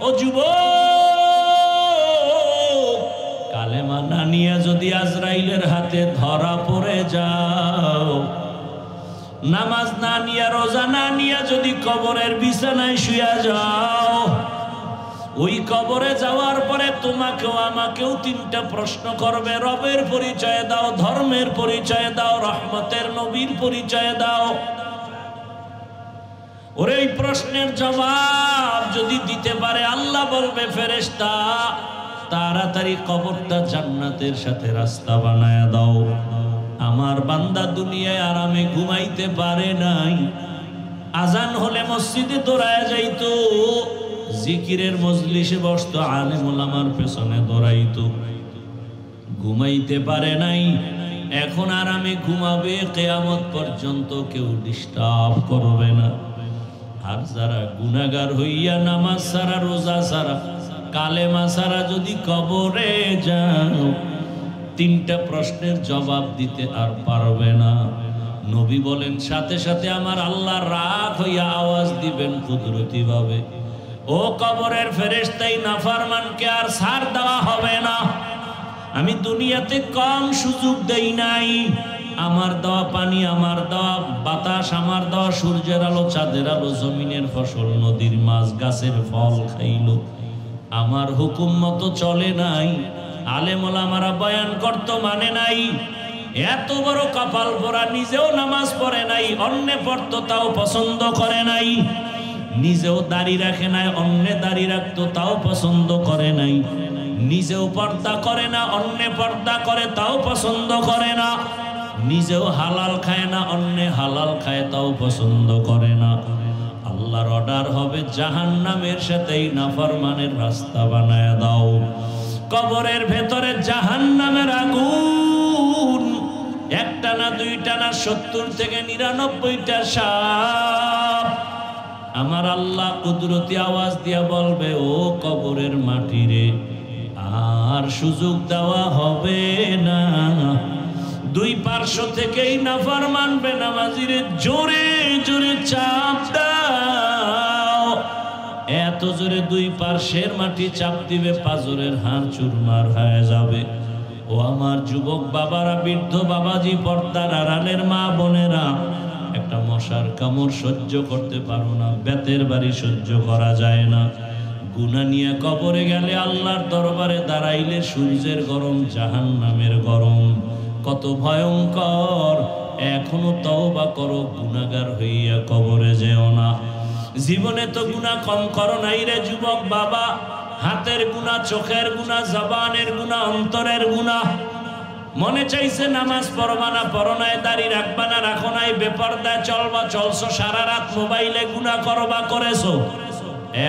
ও যুবক, কালেমা না নিয়ে যদি আজরাইলের হাতে ধরা পড়ে যাও, নামাজ না নিয়ে রোজা না নিয়ে যদি কবরের বিছানায় শুয়ে যাও, ওই কবরে যাওয়ার পরে তোমাকেও আমাকেও তিনটা প্রশ্ন করবে। রবের পরিচয় দাও, ধর্মের পরিচয় দাও, রহমতের নবীর পরিচয় দাও। ওরে এই প্রশ্নের জবাব যদি দিতে পারে, আল্লাহ বলবে ফেরেশতা তাড়াতাড়ি কবরটা জান্নাতের সাথে রাস্তা বানায় দাও। আমার বান্দা দুনিয়ায় আরামে ঘুমাইতে পারে নাই, আজান হলে মসজিদে দৌড়ায় যাইতো, জিকিরের মজলিসে বসতো, আলেম ওলামার পেছনে দৌড়াইতো, ঘুমাইতে পারে নাই। এখন আরামে ঘুমাবে, কিয়ামত পর্যন্ত কেউ ডিস্টার্ব করবে না। আর যারা গুনাহগার হইয়া নামাজ ছাড়া, রোজা ছাড়া, কালেমা ছাড়া যদি কবরে যাও, তিনটা প্রশ্নের জবাব দিতে আর পারবে না। নবী বলেন সাথে সাথে আমার আল্লাহ রাগ হইয়া আওয়াজ দিবেন কুদরতি ভাবে, ও কবরের ফেরেশতাই নাফরমানকে আর ছাড় দেওয়া হবে না। আমি দুনিয়াতে কম সুযোগ দেই নাই, আমার দেওয়া পানি, আমার দেওয়া বাতাস, আমার দেওয়া সূর্যের আলো, চাঁদের আলো, জমিনের ফসল, নদীর মাছ, গাছের ফল খাইলো, আমার হুকুম মতো চলে নাই। আলেম ওলামারা বয়ান করতো, মানে নাই। এত বড় কপাল পোড়া, নিজেও নামাজ পড়ে নাই, অন্যে পড়তো তাও পছন্দ করে নাই। নিজেও দাড়ি রাখে নাই, অন্যে দাড়ি রাখতো তাও পছন্দ করে নাই। নিজেও পর্দা করে না, অন্যে পর্দা করে তাও পছন্দ করে না। নিজেও হালাল খায় না, অন্যে হালাল খায় তাও পছন্দ করে না। আল্লাহর অর্ডার হবে জাহান্নামের সাথেই নাফরমানের রাস্তা বানায় দাও। কবরের ভেতরে জাহান্নামের আগুন, একটা না দুইটা না 70 থেকে 99টা সাপ। আমার আল্লাহ কুদরতি আওয়াজ দিয়া বলবে, ও কবরের মাটি রে, আর সুযোগ দেওয়া হবে না। দুই পার্শ্ব থেকেই নাফরমান বেনামাজিরে জোরে জোরে চাপ দাও। এত জোরে দুই পার্শ্বের মাটি চাপ দিবে, পাজরের হাড় চুরমার হয়ে যাবে। ও আমার যুবক বাবারা, বৃদ্ধ বাবাজি, পর্দার আড়ালের মা বোনেরা, একটা মশার কামড় সহ্য করতে পারো না, বেতের বাড়ি সহ্য করা যায় না। গুনাহ নিয়ে কবরে গেলে, আল্লাহর দরবারে দাঁড়াইলে সূর্যের গরম, জাহান্নামের গরম, কত ভয়ঙ্কর। এখনো তওবা করো, গুনাহগার হইয়া কবরে যেও না। জীবনে তো গুনাহ কম করো নাই রে যুবক বাবা। হাতের গুনাহ, চোখের গুনাহ, জবানের গুনাহ, অন্তরের গুনাহ। মনে চাইছে নামাজ পড়বা না, পড়ো নাই, দাড়ি রাখবা না, রাখো নাই, বেপরদায় চলবা, চলছো, সারা রাত মোবাইলে গুনাহ করবা, করেছো,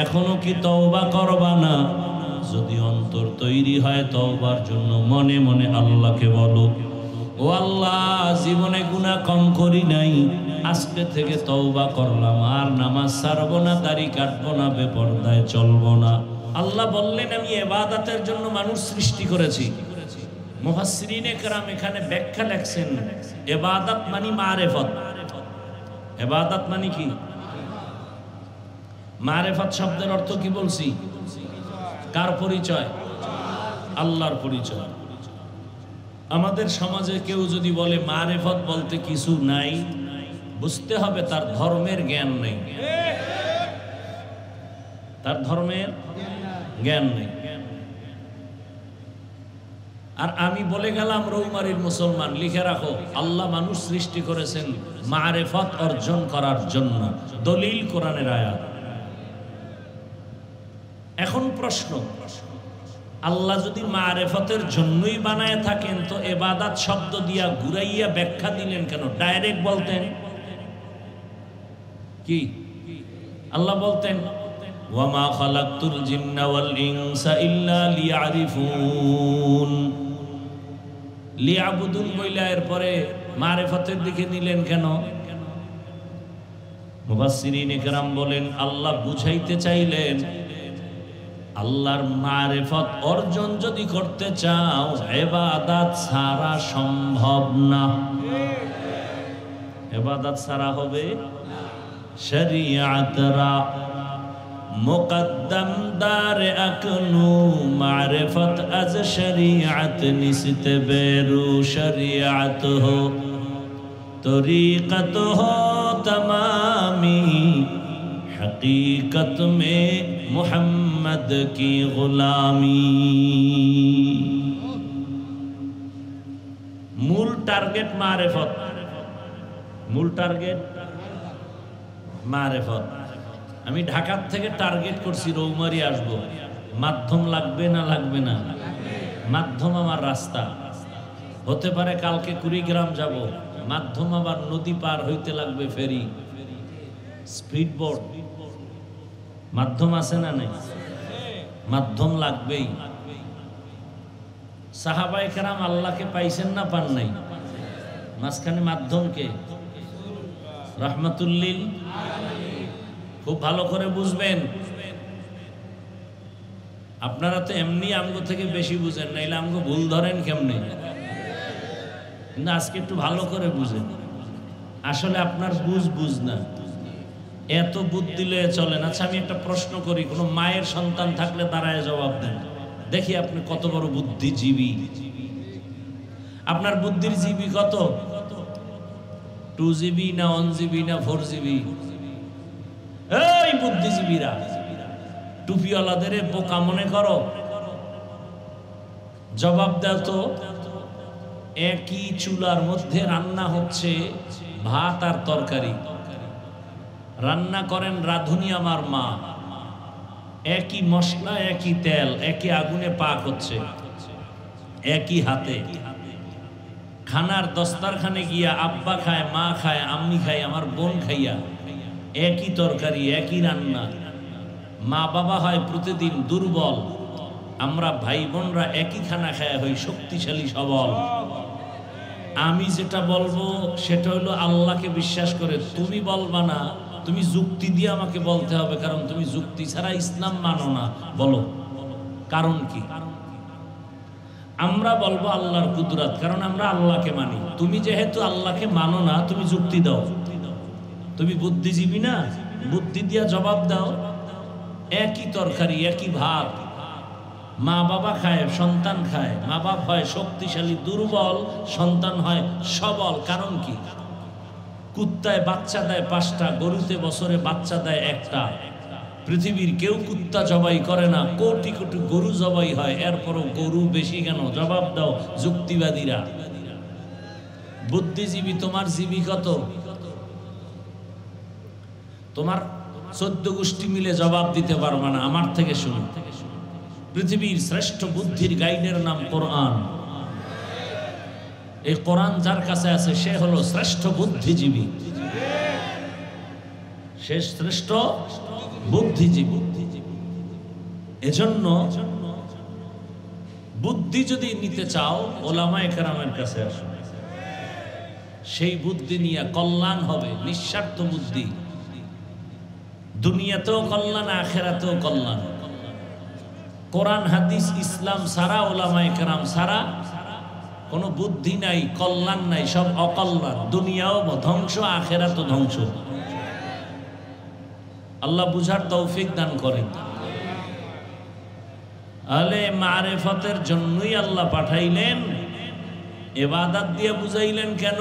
এখনো কি তওবা করবা না? যদি অন্তর তৈরি হয় তওবার জন্য, মনে মনে আল্লাহকে বলো, ও আল্লাহ, জীবনে গুনাহ কম করি নাই, আজকে থেকে তওবা করলাম, আর নামাজ ছাড়বো না, দাড়ি কাটবো না, বেপরদায় চলবো না। আল্লাহ বললেন, আমি ইবাদতের জন্য মানুষ সৃষ্টি করেছি। মুফাসসিরিনে কেরাম এখানে ব্যাখ্যা লেখছেন, ইবাদত মানে মারিফত। ইবাদত মানে কি? মারিফত শব্দের অর্থ কি বলছি? কার পরিচয়? আল্লাহর পরিচয়। আমাদের সমাজে কেউ যদি বলে মারিফত বলতে কিছু নাই, বুঝতে হবে তার ধর্মের জ্ঞান নেই, তার ধর্মের জ্ঞান নেই। আর আমি বলে গেলাম রৌমারীর মুসলমান, লিখে রাখো, আল্লাহ মানুষ সৃষ্টি করেছেন মারিফত অর্জন করার জন্য। দলিল কোরআনের আয়াত। এখন প্রশ্ন, আল্লাহ যদি মারিফতের জন্যই বানায় থাকেন, তো ইবাদত শব্দ দিয়া ঘুরাইয়া ব্যাখ্যা দিলেন কেন? ডাইরেক্ট বলতেন কি? আল্লাহ বলতেন, ওয়ামা খালাকতুল জিন্না ওয়াল ইনসা ইল্লা লিয়ারিফুন। লিয়াবুদুন বইলা এরপরে মারিফতের দিকে নিলেন কেন? মুফাসসিরিনে কেরাম বলেন, আল্লাহ বুঝাইতে চাইলেন, আল্লাহর মারিফত অর্জন যদি করতে চাও, ইবাদত ছাড়া সম্ভব না। ইবাদত ছাড়া হবে শরীয়তরা। मुक़द्दम दार अकनू मारिफत अज शरीअत निसित बेरू शरीअत हो तरीक़त हो तमामी हकीकत में मुहम्मद की गुलामी। मूल टार्गेट मारिफत, मूल टार्गेट मारिफत। আমি ঢাকা থেকে টার্গেট করছি রৌমারি আসব, মাধ্যম লাগবে না লাগবে না? মাধ্যম আমার রাস্তা হতে পারে, কালকে কুড়িগ্রাম যাব, মাধ্যম আবার নদী পার হইতে লাগবে ফেরি, স্পিড বোট, মাধ্যম আছে না নাই? মাধ্যম লাগবেই। সাহাবায়ে কেরাম আল্লাহকে পাইছেন না পান নাই? মাঝখানে মাধ্যমকে রাহমাতুল্লিল। খুব ভালো করে বুঝবেন, আপনারা তো এমনি আমগো থেকে বেশি বুঝেন, নাইলে আমগো ভুল ধরেন কেমনে? কিন্তু আজকে একটু ভালো করে বুঝেন। আসলে আপনার বুঝ না, এত বুদ্ধি লয়ে চলেন। আচ্ছা আমি একটা প্রশ্ন করি, কোনো মায়ের সন্তান থাকলে দাঁড়ায় জবাব দেন, দেখি আপনি কত বড় বুদ্ধিজীবী। আপনার বুদ্ধির জিবি কত? 2 GB না 1 GB না 4 GB? এই বুদ্ধিজীবীরা, টুপিওয়ালাদের বোকা মনে করো? জবাব দাও তো, একই চুলার মধ্যে রান্না হচ্ছে ভাত আর তরকারি, রান্না করেন রাঁধুনি আমার মা, একই মশলা একই তেল একই আগুনে পাক হচ্ছে একই হাতে। খানার দস্তারখানে গিয়া আব্বা খায়, মা খায়, আম্মি খায়, আমার বোন খাইয়া, একই তরকারি একই রান্না। মা বাবা হয় প্রতিদিন দুর্বল, আমরা ভাই বোনরা একই খানা খায় হই শক্তিশালী সবল। আমি যেটা বলবো সেটা হলো আল্লাহকে বিশ্বাস করে। তুমি বলবা না, তুমি যুক্তি দিয়ে আমাকে বলতে হবে, কারণ তুমি যুক্তি ছাড়া ইসলাম মানো না। বলো কারণ কি? আমরা বলবো আল্লাহর কুদরত, কারণ আমরা আল্লাহকে মানি। তুমি যেহেতু আল্লাহকে মানো না, তুমি যুক্তি দাও। তুমি বুদ্ধিজীবী না, বুদ্ধি দিয়া জবাব দাও। একই তরকারি একই ভাত, মা বাবা খায়, সন্তান খায়। মা বাবা হয় শক্তিশালী দুর্বল, সন্তান হয় সবল। কারণ কি? কুত্তায় বাচ্চা দেয় 5টা, গরুতে বছরে বাচ্চা দেয় 1টা। পৃথিবীর কেউ কুত্তা জবাই করে না, কোটি কোটি গরু জবাই হয়, এরপরও গরু বেশি কেন? জবাব দাও যুক্তিবাদীরা। বুদ্ধিজীবী তোমার জীবী কত? তোমার 14 গোষ্ঠী মিলে জবাব দিতে পারবে না। আমার থেকে শুনুন, পৃথিবীর শ্রেষ্ঠ বুদ্ধির গাইডের নাম কোরআন। এই কোরআন যার কাছে আছে সে হলো শ্রেষ্ঠ বুদ্ধিজীবী, সে শ্রেষ্ঠ বুদ্ধিজীবী। এজন্য বুদ্ধি যদি নিতে চাও ওলামায়ে কেরামের কাছে আসো, সেই বুদ্ধি নিয়ে কল্যাণ হবে, নিঃস্বার্থ বুদ্ধি। দুনিয়াতেও কল্যাণ, আখিরাতেও কল্যাণ। কোরআন হাদিস ইসলাম সারা, ওলামায়ে কেরাম সারা কোনো বুদ্ধি নাই, কল্যাণ নাই, সব অকল্যাণ। দুনিয়াও ধ্বংস, আখিরাতও ধ্বংস। আল্লাহ বুঝার তৌফিক দান করেন। আলে মারিফতের জন্যই আল্লাহ পাঠাইলেন, ইবাদত দিয়ে বুঝাইলেন। কেন?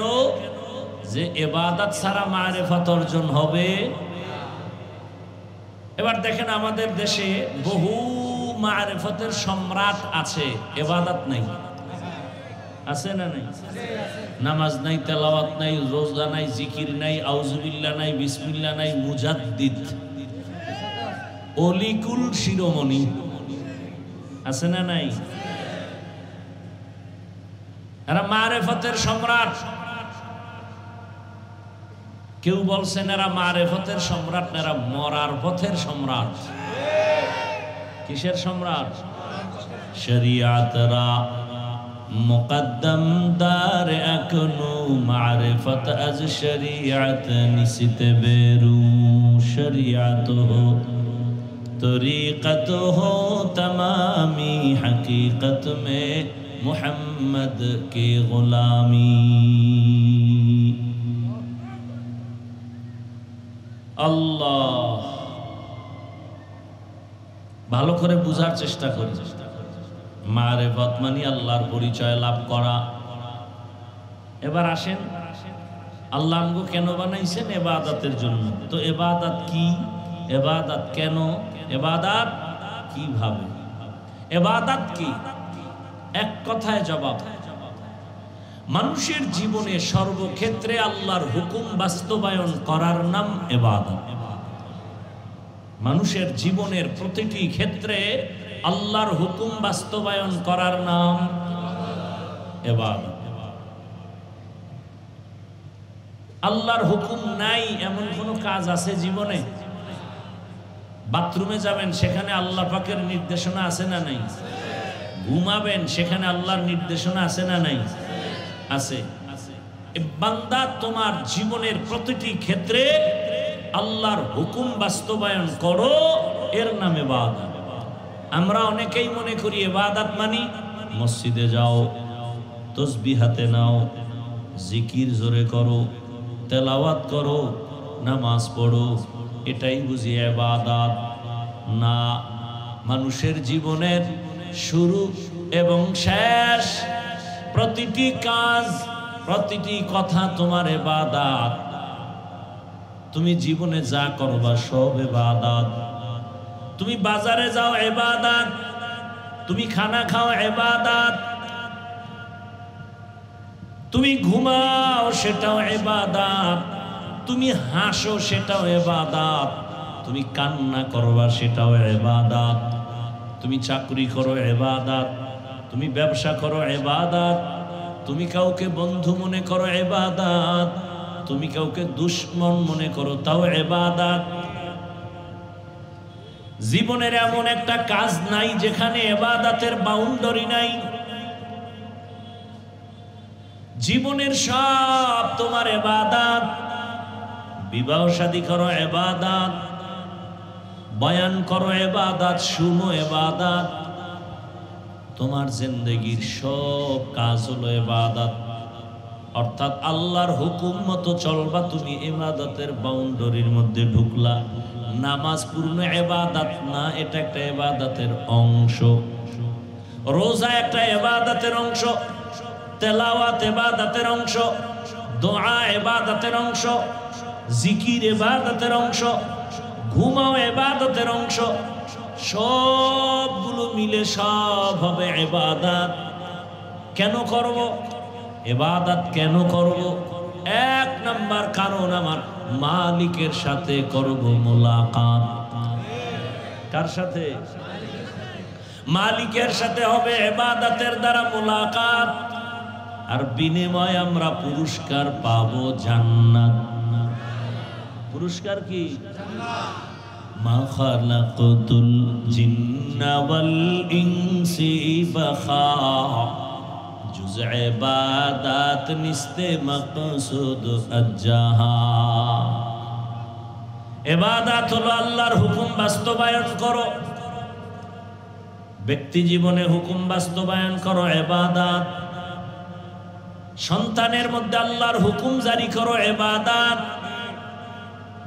যে ইবাদত ছাড়া মারিফত অর্জন হবে। এবার দেখেন আমাদের দেশে বহু মারিফতের সম্রাট আছে, ইবাদত নাই। আছে না নাই? নামাজ নাই, তেলাওয়াত নাই, রোজা নাই, জিকির নাই, আউযুবিল্লাহ নাই, বিসমিল্লাহ নাই, মুজাদ্দিদ, অলিকুল শিরোমণি আছে না নাই? এরা মারিফতের সম্রাট। কেউ বলছেন এরা মারিফতের সম্রাট না, এরা মরার পথের সম্রাট। কিসের সম্রাট? শরিয়াতরা মুকদ্দম দার আকনু মারিফত আজ শরিয়ত নিসিত বেরু শরিয়ত হো তরিকত হো তমামি হकीकत में मुहम्मद की गुलामी। अल्लाह ভালো করে বুঝার চেষ্টা করি। মারিফত মানে আল্লাহর পরিচয় লাভ করা। এবার আসেন, আল্লাহ আমগো কেন বানাইছেন? ইবাদতের জন্য। তো ইবাদত কি, ইবাদত কেন, ইবাদত কিভাবে, ইবাদত কি? এক কথায় জবাব, মানুষের জীবনে সর্বক্ষেত্রে আল্লাহর হুকুম বাস্তবায়ন করার নাম ইবাদত। মানুষের জীবনের প্রতিটি ক্ষেত্রে আল্লাহর হুকুম বাস্তবায়ন করার নাম ইবাদত। আল্লাহর হুকুম নাই এমন কোন কাজ আছে জীবনে? বাথরুমে যাবেন, সেখানে আল্লাহ পাকের নির্দেশনা আছে না নাই? ঘুমাবেন, সেখানে আল্লাহর নির্দেশনা আছে না নাই? আছে। বান্দা, তোমার জীবনের প্রতিটি ক্ষেত্রে আল্লাহর হুকুম বাস্তবায়ন করো, এর নাম ইবাদত। আমরা অনেকেই মনে করি ইবাদত মানে মসজিদে যাও, তাসবিহ হাতে নাও, জিকির জোরে করো, তেলাওয়াত করো, নামাজ পড়ো, এটাই বুঝি ইবাদত না। মানুষের জীবনের শুরু এবং শেষ, প্রতিটি কাজ, প্রতিটি কথা তোমার ইবাদত। তুমি জীবনে যা করবা সব ইবাদত। তুমি বাজারে যাও ইবাদত, তুমি খানা খাও ইবাদত, তুমি ঘুমাও সেটাও ইবাদত, তুমি হাসো সেটাও ইবাদত, তুমি কান্না করবা সেটাও ইবাদত, তুমি চাকরি করো ইবাদত, তুমি ব্যবসা করো ইবাদত, তুমি কাউকে বন্ধু মনে করো ইবাদত, তুমি কাউকে দুশমন মনে করো তাও ইবাদত। জীবনের এমন একটা কাজ নাই যেখানে ইবাদতের বাউন্ডারি নাই। জীবনের সব তোমার ইবাদত। বিবাহ শাদী করো ইবাদত, বয়ান করো ইবাদত, শুনো ইবাদত, তোমার জিন্দেগীর সব কাজ হলো ইবাদত। অর্থাৎ আল্লাহর হুকুম মতো চলবা, তুমি ইবাদতের বাউন্ডারির মধ্যে ঢুকলা। নামাজ পূর্ণ ইবাদত না, এটা একটা ইবাদতের অংশ। রোজা একটা ইবাদতের অংশ, তেলাওয়াত ইবাদতের অংশ, দোয়া ইবাদতের অংশ, জিকির ইবাদতের অংশ, ঘুমাও ইবাদতের অংশ। সবগুলো মিলে সব হবে ইবাদত। কেন করব ইবাদত? কেন করব? এক নাম্বার কারণ, আমার মালিকের সাথে করব মুলাকাত। কার সাথে? মালিকের সাথে হবে ইবাদতের দ্বারা মুলাকাত। আর বিনিময়ে আমরা পুরস্কার পাবো জান্নাত। পুরস্কার কি? মা খালাকাতুল জিন্না ওয়াল ইনসি বাখা, জুজ ইবাদত নিস্তে মাকসুদ আজ্জাহা। ইবাদত হলো আল্লাহর হুকুম বাস্তবায়ন করো। ব্যক্তি জীবনে হুকুম বাস্তবায়ন করো ইবাদত। সন্তানের মধ্যে আল্লাহর হুকুম জারি করো ইবাদত।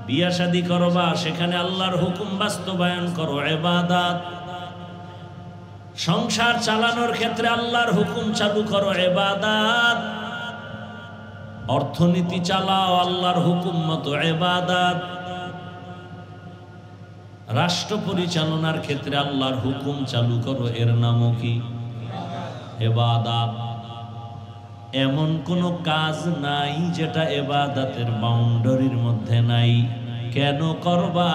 বিয়া শাদী করবা, সেখানে আল্লাহর হুকুম বাস্তবায়ন করো ইবাদত। সংসার চালানোর ক্ষেত্রে আল্লাহর হুকুম চালু করো ইবাদত। অর্থনীতি চালাও আল্লাহর হুকুম মতো ইবাদত। রাষ্ট্র পরিচালনার ক্ষেত্রে আল্লাহর হুকুম চালু করো, এর নামও কি? ইবাদত। এমন কোনো কাজ নাই যেটা ইবাদতের বাউন্ডারির মধ্যে নাই। কেন করবা?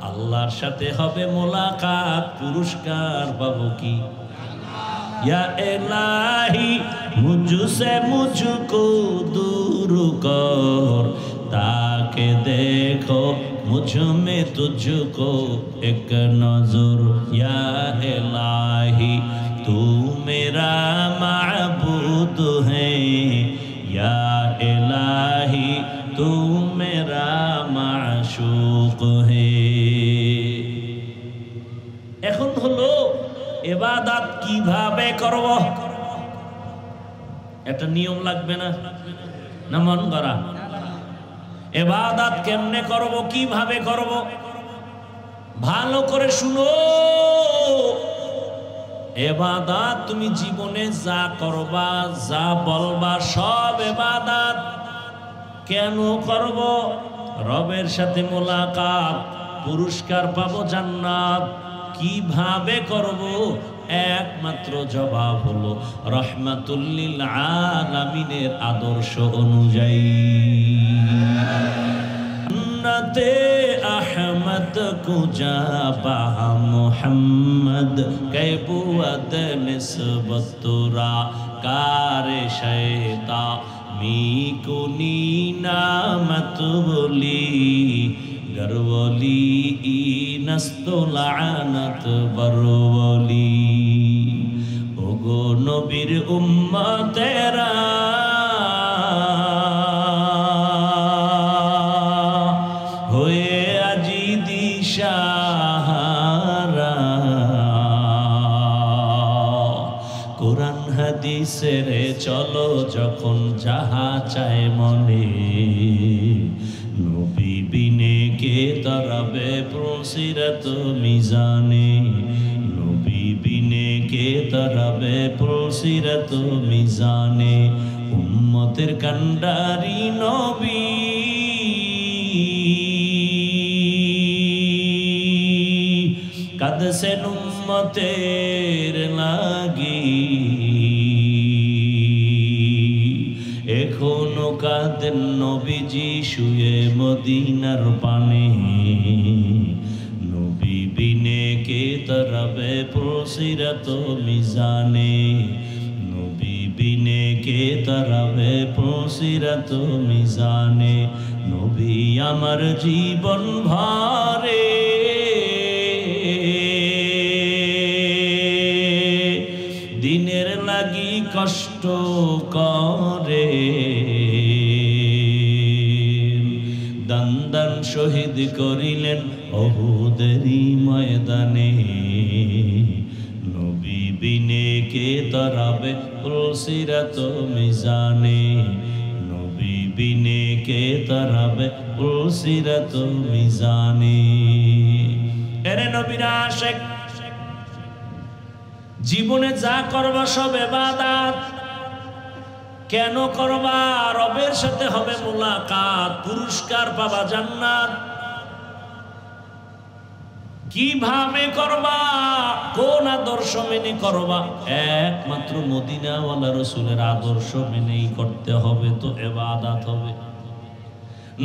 আল্লাহর সাথে হবে মুলাকাত, পুরস্কার পাবো কি? ইয়া ইলাহি মুঝসে মুঝকো দূর কর, তাকে দেখো মুঝ মে তুঝকো এক নজর। ইয়া ইলাহি तू मेरा माबूद है, या इलाही तू मेरा माशूक है। এখন হলো ইবাদত কিভাবে করব? একটা নিয়ম লাগবে না? না মন করা? ইবাদত কেমনে করব, কিভাবে করব? ভালো করে শুনো, ইবাদত তুমি জীবনে যা করবা, যা বলবা, সব ইবাদত কেন করব? রবের সাথে মোলাকাত, পুরস্কার পাবো জান্নাত। কিভাবে করব? একমাত্র জবাব হলো রাহমাতুল লিল আলামিনের আদর্শ অনুযায়ী। জন্নতে আহমদ কুজা বাহা মুহাম্মদ কৈবুয়াদ নিসবতুরা কারে শয়তা মিকুনি নামত বলি গরবলি নস্তলানত বরবলি। ওগো নবীর উম্মতেরা হয়ে আজি দিশাহারা, কোরআন হাদিসের চলো যখন যাহা চায় মনে, নবী বিনে কে তরাবে পুলসিরাত মিজানে, নবী বিনে কে তরাবে পুলসিরাত মিজানে। উম্মতের কান্ডারি নবী কাঁদছেন উম্মতের লাগি, এখনো কাঁদেন নবীজি শুয়ে মদিনার পানে, নবী বিনে কে তরাবে পুলসিরাত মিজানে, নবী বিনে কে তরাবে পুলসিরাত মিজানে। নবী আমার জীবন ভরে দিনের লাগি কষ্ট করে, দান দান শহীদ করিলেন উহুদেরই ময়দানে, নবী বিনে কে তরাবে পুলসিরাত মিজানে, নবী বিনে কে তরাবে পুলসিরাত মিজানে। এরে নবীর আশিক, জীবনে যা করবা সব ইবাদত কেন করবা? রবের সাথে হবে মুলাকাত, পুরস্কার পাবা জান্নাত। কিভাবে করবা? কোন আদর্শ মেনে করবা? একমাত্র মদিনাওয়ালা রাসূলের আদর্শ মেনেই করতে হবে, তো ইবাদত হবে।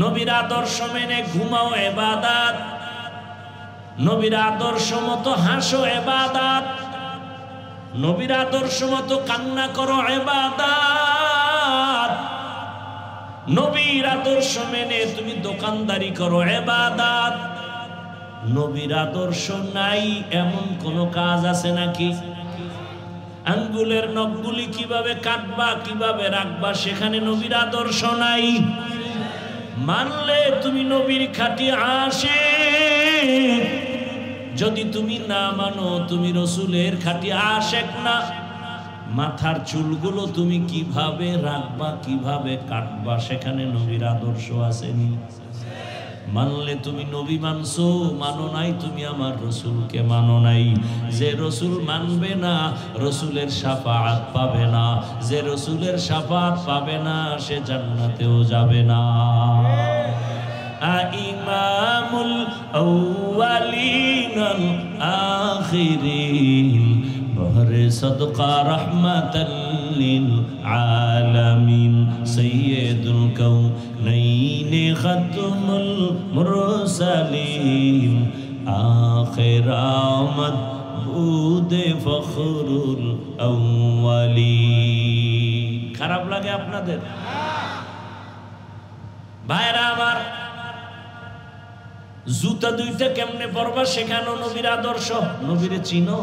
নবীর আদর্শ মেনে ঘুমাও ইবাদত, নবীর আদর্শ মতো হাসো ইবাদত, নবীর আদর্শ মতো কান্না করো ইবাদত, নবীর আদর্শ মেনে তুমি দোকানদারি করো ইবাদত। নবীর আদর্শ নাই এমন কোন কাজ আছে নাকি? আঙ্গুলের নখগুলি কিভাবে কাটবা, কিভাবে রাখবা, সেখানে নবীর আদর্শ নাই। মানলে তুমি নবীর খাঁটি আশিক, যদি তুমি না মানো তুমি রসুলের খাঁটি আশিক না। মাথার চুলগুলো তুমি কিভাবে রাখবা, কিভাবে কাটবা, সেখানে নবীর আদর্শ আসেনি। মানলে তুমি নবী মানছো, মানো নাই তুমি আমার রসুলকে মানো নাই। যে রসুল মানবে না রসুলের শাফাআত পাবে না, যে রসুলের শাফাআত পাবে না সে জান্নাতেও যাবে না। ইমামুল আউয়ালিন আল আখিরিন বহরে সদকা রাহমাতাল লিল আলামিন সাইয়্যিদুল কাউনাইন খাতমুল মুরসালিন আখির আমদ বুদে ফখরুল আউয়ালিন। খারাপ লাগে আপনাদের? ভাইরা আমার, জুতা দুইটা কেমনে পরবা সেখানেও নবীর আদর্শ। নবীরে চিনো?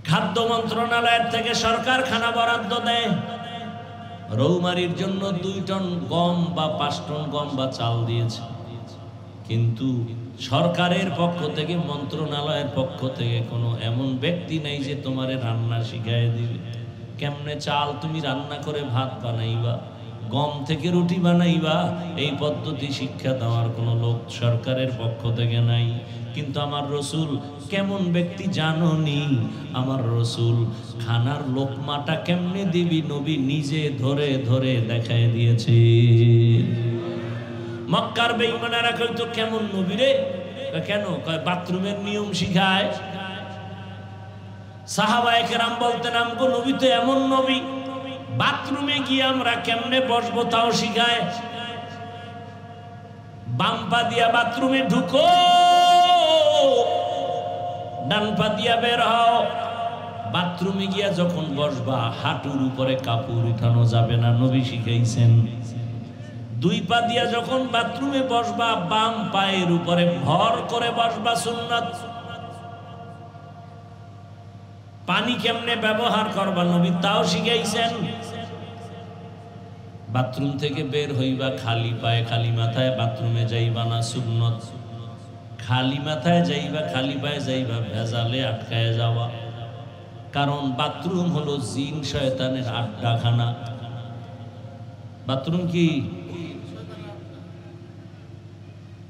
খাদ্য মন্ত্রণালয়ের থেকে সরকার খানা বরাদ্দ দেয়, রৌমারির জন্য 2 টন গম বা 5 টন গম বা চাল দিয়েছে, কিন্তু সরকারের পক্ষ থেকে, মন্ত্রণালয়ের পক্ষ থেকে কোনো এমন ব্যক্তি নাই যে তোমারে রান্না শিখাই দিবে। কেমনে চাল তুমি রান্না করে ভাত বানাইবা, গম থেকে রুটি বানাইবা এই পদ্ধতি শিক্ষা দেওয়ার কোনো লোক সরকারের পক্ষ থেকে নাই। কিন্তু আমার রসুল কেমন ব্যক্তি জানোনি? আমার রসুল খানার লোকমাটা কেমনে দিবি নবী নিজে ধরে ধরে দেখায় দিয়েছে। মক্কার বেঈমানেরা কইতো কেমন নবী রে? কেন? কয় বাথরুমের নিয়ম শিখায়। সাহাবায়ে কেরাম বলতেন আমগো নবী তো এমন নবী, বাথরুমে গিয়ে আমরা কেমনে বসবো তাও শিখায়। বাম পা দিয়া বাথরুমে ঢুকো, ডান পা দিয়া বের হও। বাথরুমে গিয়া যখন বসবা হাঁটুর উপরে কাপড় উঠানো যাবে না, নবী শিখাইছেন। দুই পা দিয়া যখন বাথরুমে বসবা বাম পায়ের উপরে ভর করে বসবা, সুন্নাত। পানি কেমনে ব্যবহার করবা নবী তাও শিখাইছেন। বাথরুম থেকে বের হইবা খালি পায়ে খালি মাথায় বাথরুমে যাইবা না, সুন্নত। খালি মাথায় যাইবা, খালি পায়ে যাইবা, ভেজালে আটকায় যাওয়া। কারণ বাথরুম হলো জিন শয়তানের আড্ডাখানা। বাথরুম কি?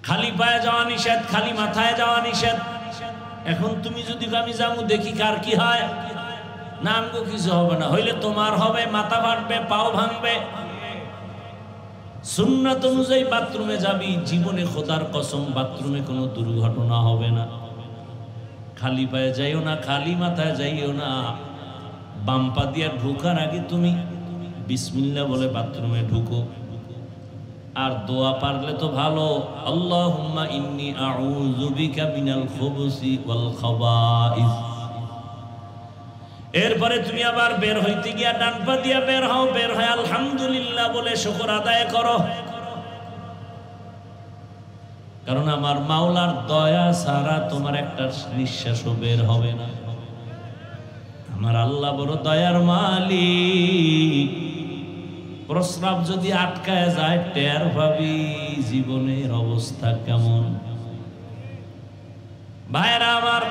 খালি পায়ে যাওয়া নিষেধ, খালি মাথায় যাওয়া নিষেধ। এখন তুমি যদি আমি যাবো দেখি কার কি হয়, না আমগো কিছু হবে না, হইলে তোমার হবে, মাথা ফাটবে, পাও ভাঙবে। সুন্নাত অনুযায়ী বাথরুমে যাবি, জীবনে খোদার কসম বাথরুমে কোনো দুর্ঘটনা হবে না। খালি পায়ে যাইও না, খালি মাথায় যাইও না। বাম পা দিয়া ঢোকার আগে তুমি বিসমিল্লাহ বলে বাথরুমে ঢুকো। আর দোয়া পারলে তো ভালো, আল্লাহুম্মা ইন্নী আউযু বিকা মিনাল খুবুসি ওয়াল খাবাইস। এরপরে তুমি আবার বের হইতে গিয়া ডান পা দিয়া বের হও, বের হয় আলহামদুলিল্লাহ বলে শুকর আদায় করো। কারণ আমার মাওলার দয়া ছাড়া তোমার একটা নিঃশ্বাসও বের হবে না। আমার আল্লাহ বড় দয়ার মালিক। প্রস্রাব যদি আটকায় যায় টের পাবি জীবনের অবস্থা কেমন। ভাইরা আমার,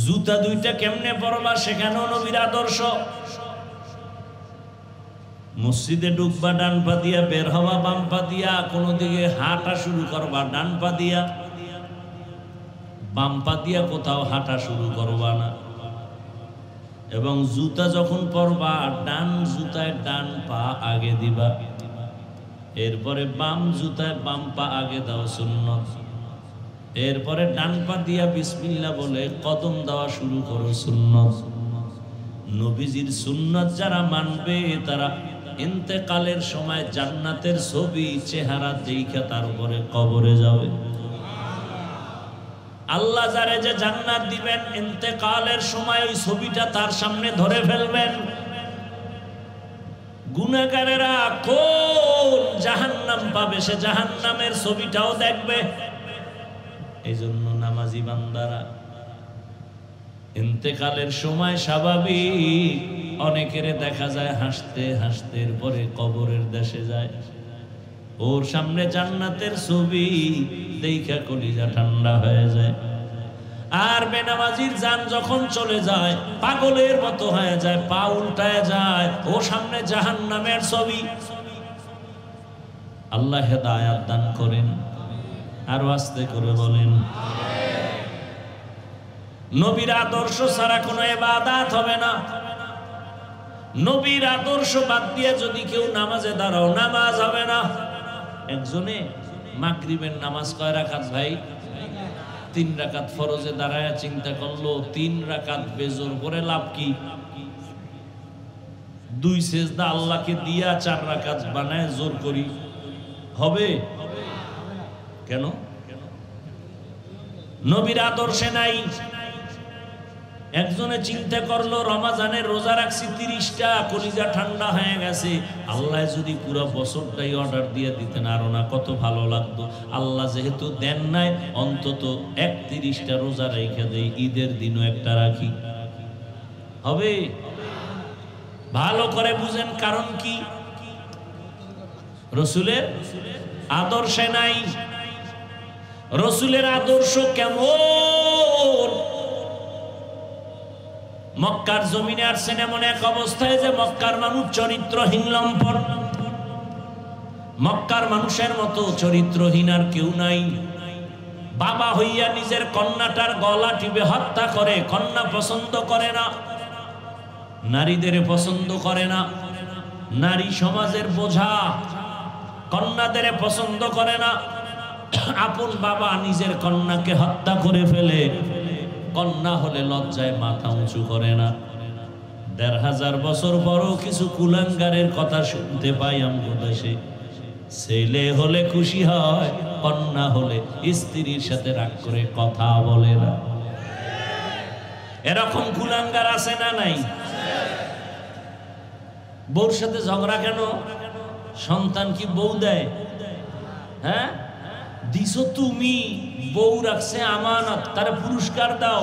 জুতা দুইটা কেমনে পরবা সেখানেও নবীর আদর্শ। মসজিদে ঢুকবা ডান পা দিয়া, বের হওয়া বাম পা দিয়া। কোনো দিকে হাঁটা শুরু করবা ডান পা দিয়া, বাম পা দিয়া কোথাও হাঁটা শুরু করবা না। এবং জুতা যখন পরবা ডান জুতায় ডান পা আগে দিবা, এরপরে বাম জুতায় বাম পা আগে দাও, সুন্নত। এরপরে ডান পা দিয়া বিসমিল্লাহ বলে কদম দেওয়া শুরু করো, সুন্নত। নবীজির সুন্নত যারা মানবে তারা ইন্তেকালের সময় জান্নাতের ছবি চেহারা দেইখা তারপরে কবরে যাবে। আল্লাহ যারে যে জান্নাত দিবেন ইন্তেকালের সময় ওই ছবিটা তার সামনে ধরে ফেলবেন। গুনাহগারেরা কোন জাহান্নাম পাবে সে জাহান্নামের ছবিটাও দেখবে। এই জন্য নামাজি বান্দারা ইন্তেকালের সময় স্বাভাবিক অনেকের দেখা যায় হাসতে হাসতে পরে কবরের দেশে যায়, ওর সামনে জান্নাতের ছবি দেখা কলিজা ঠান্ডা হয়ে যায়। আর বেনামাজির জান যখন চলে যায় পাগলের মতো হয়ে যায়, পা উল্টায় যায়, ও সামনে জাহান্নামের ছবি। আল্লাহ হেদায়াত দান করেন। আরো আস্তে করে বলেন। নবীর আদর্শ ছাড়া কোনো ইবাদত হবে না। নবীর আদর্শ বাদ দিয়ে যদি কেউ নামাজে দাঁড়াও নামাজ হবে না। একজনে মাগরিবের নামাজ কয় রাকাত ভাই? 3 রাকাত ফরজে দাঁড়ায় চিন্তা করলো 3 রাকাত বেজোর করে লাভ কি? 2 সেজদা আল্লাহকে দিয়া 4 রাকাত বানায় জোর করি হবে? কেন? নবীর আদর্শে নাই। একজনে চিন্তা করলো রমাজানের রোজা রাখছি 30টা, কলিজা ঠান্ডা হয়ে গেছে। আল্লাহ যদি পুরো বছরটাই অর্ডার দিয়ে দিতেন আরো না কত ভালো লাগতো। আল্লাহ যেহেতু দেন নাই অন্তত 31টা রোজা রেখে দেই, ঈদের দিনও একটা রাখি। হবে? ভালো করে বুঝেন কারণ কি? রসুলের আদর্শে নাই। রসুলের আদর্শ কেমন? মক্কার জমিনে আসছেন এমন এক অবস্থায় যে মক্কার মানুষ চরিত্রহীন লম্পট। মক্কার মানুষের মতো চরিত্রহীন আর কেউ নাই। বাবা হইয়া নিজের কন্যাটার গলা টিপে হত্যা করে। কন্যা পছন্দ করে না, নারীদের পছন্দ করে না, নারী সমাজের বোঝা, কন্যাদের পছন্দ করে না। আপন বাবা নিজের কন্যাকে হত্যা করে ফেলে, কন্যা হলে লজ্জায় মাথা উঁচু করে না। ১৫০০ বছর পরও কিছু কুলাঙ্গারের কথা শুনতে পাই আমগো দেশে। ছেলে হলে খুশি হয়, কন্যা হলে স্ত্রীর সাথে রাগ করে কথা বলে না। এরকম কুলাঙ্গার আছে না নাই? বউর সাথে ঝগড়া কেন? সন্তান কি বউ দেয়? হ্যাঁ দিছো তুমি, বউ রাখছে আমানত, তারে পুরস্কার দাও।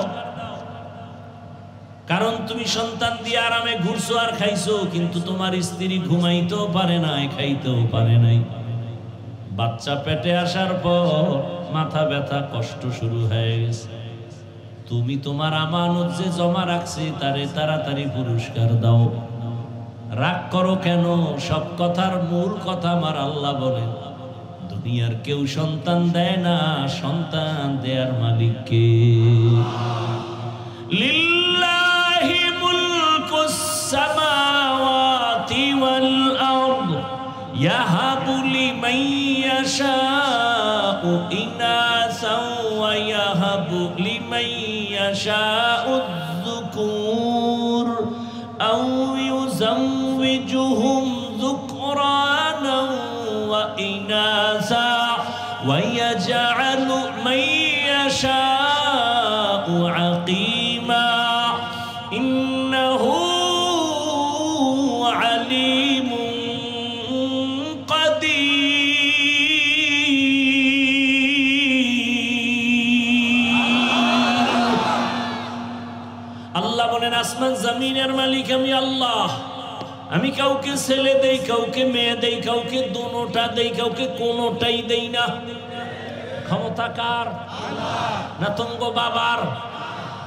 কারণ তুমি সন্তান দিয়ে আরামে ঘুরছো আর খাইছো, কিন্তু তোমার স্ত্রী ঘুমাইতেও পারে নাই, খাইতেও পারে নাই। বাচ্চা পেটে আসার পর মাথা ব্যথা, কষ্ট শুরু হয়ে গেছে। তুমি তোমার আমানত যে জমা রাখছে তারে তাড়াতাড়ি পুরস্কার দাও। রাগ করো কেন? সব কথার মূল কথা আমার আল্লাহ বলেন, দুনিয়ার কেউ সন্তান দেয় না, সন্তান দেয়ার মালিক কে? লিল্লাহি মুলকুস সামাওয়াতি ওয়াল আরদ ইয়াহাবু লিমান ইয়াশাউ ইনাসাও ওয়া ইয়াহাবু লিমান ইয়াশাউ যুকুর আও ইউযাওয়িজুহুম যুকরানা ওয়া ইনাসা ওয়া ইয়াজআলু মান ইয়াশাউ আকিমা ইন্নাহু আলিমুন আল্লাহ বলেন, আসমান জমিনের মালিক আমি আল্লাহ। আমি কাউকে ছেলে দেই, কাউকে মেয়ে দেই, কাউকে দোনোটা দেই, কাউকে কোনোটাই দেই না। ক্ষমতা কার? না তোমার বাবার?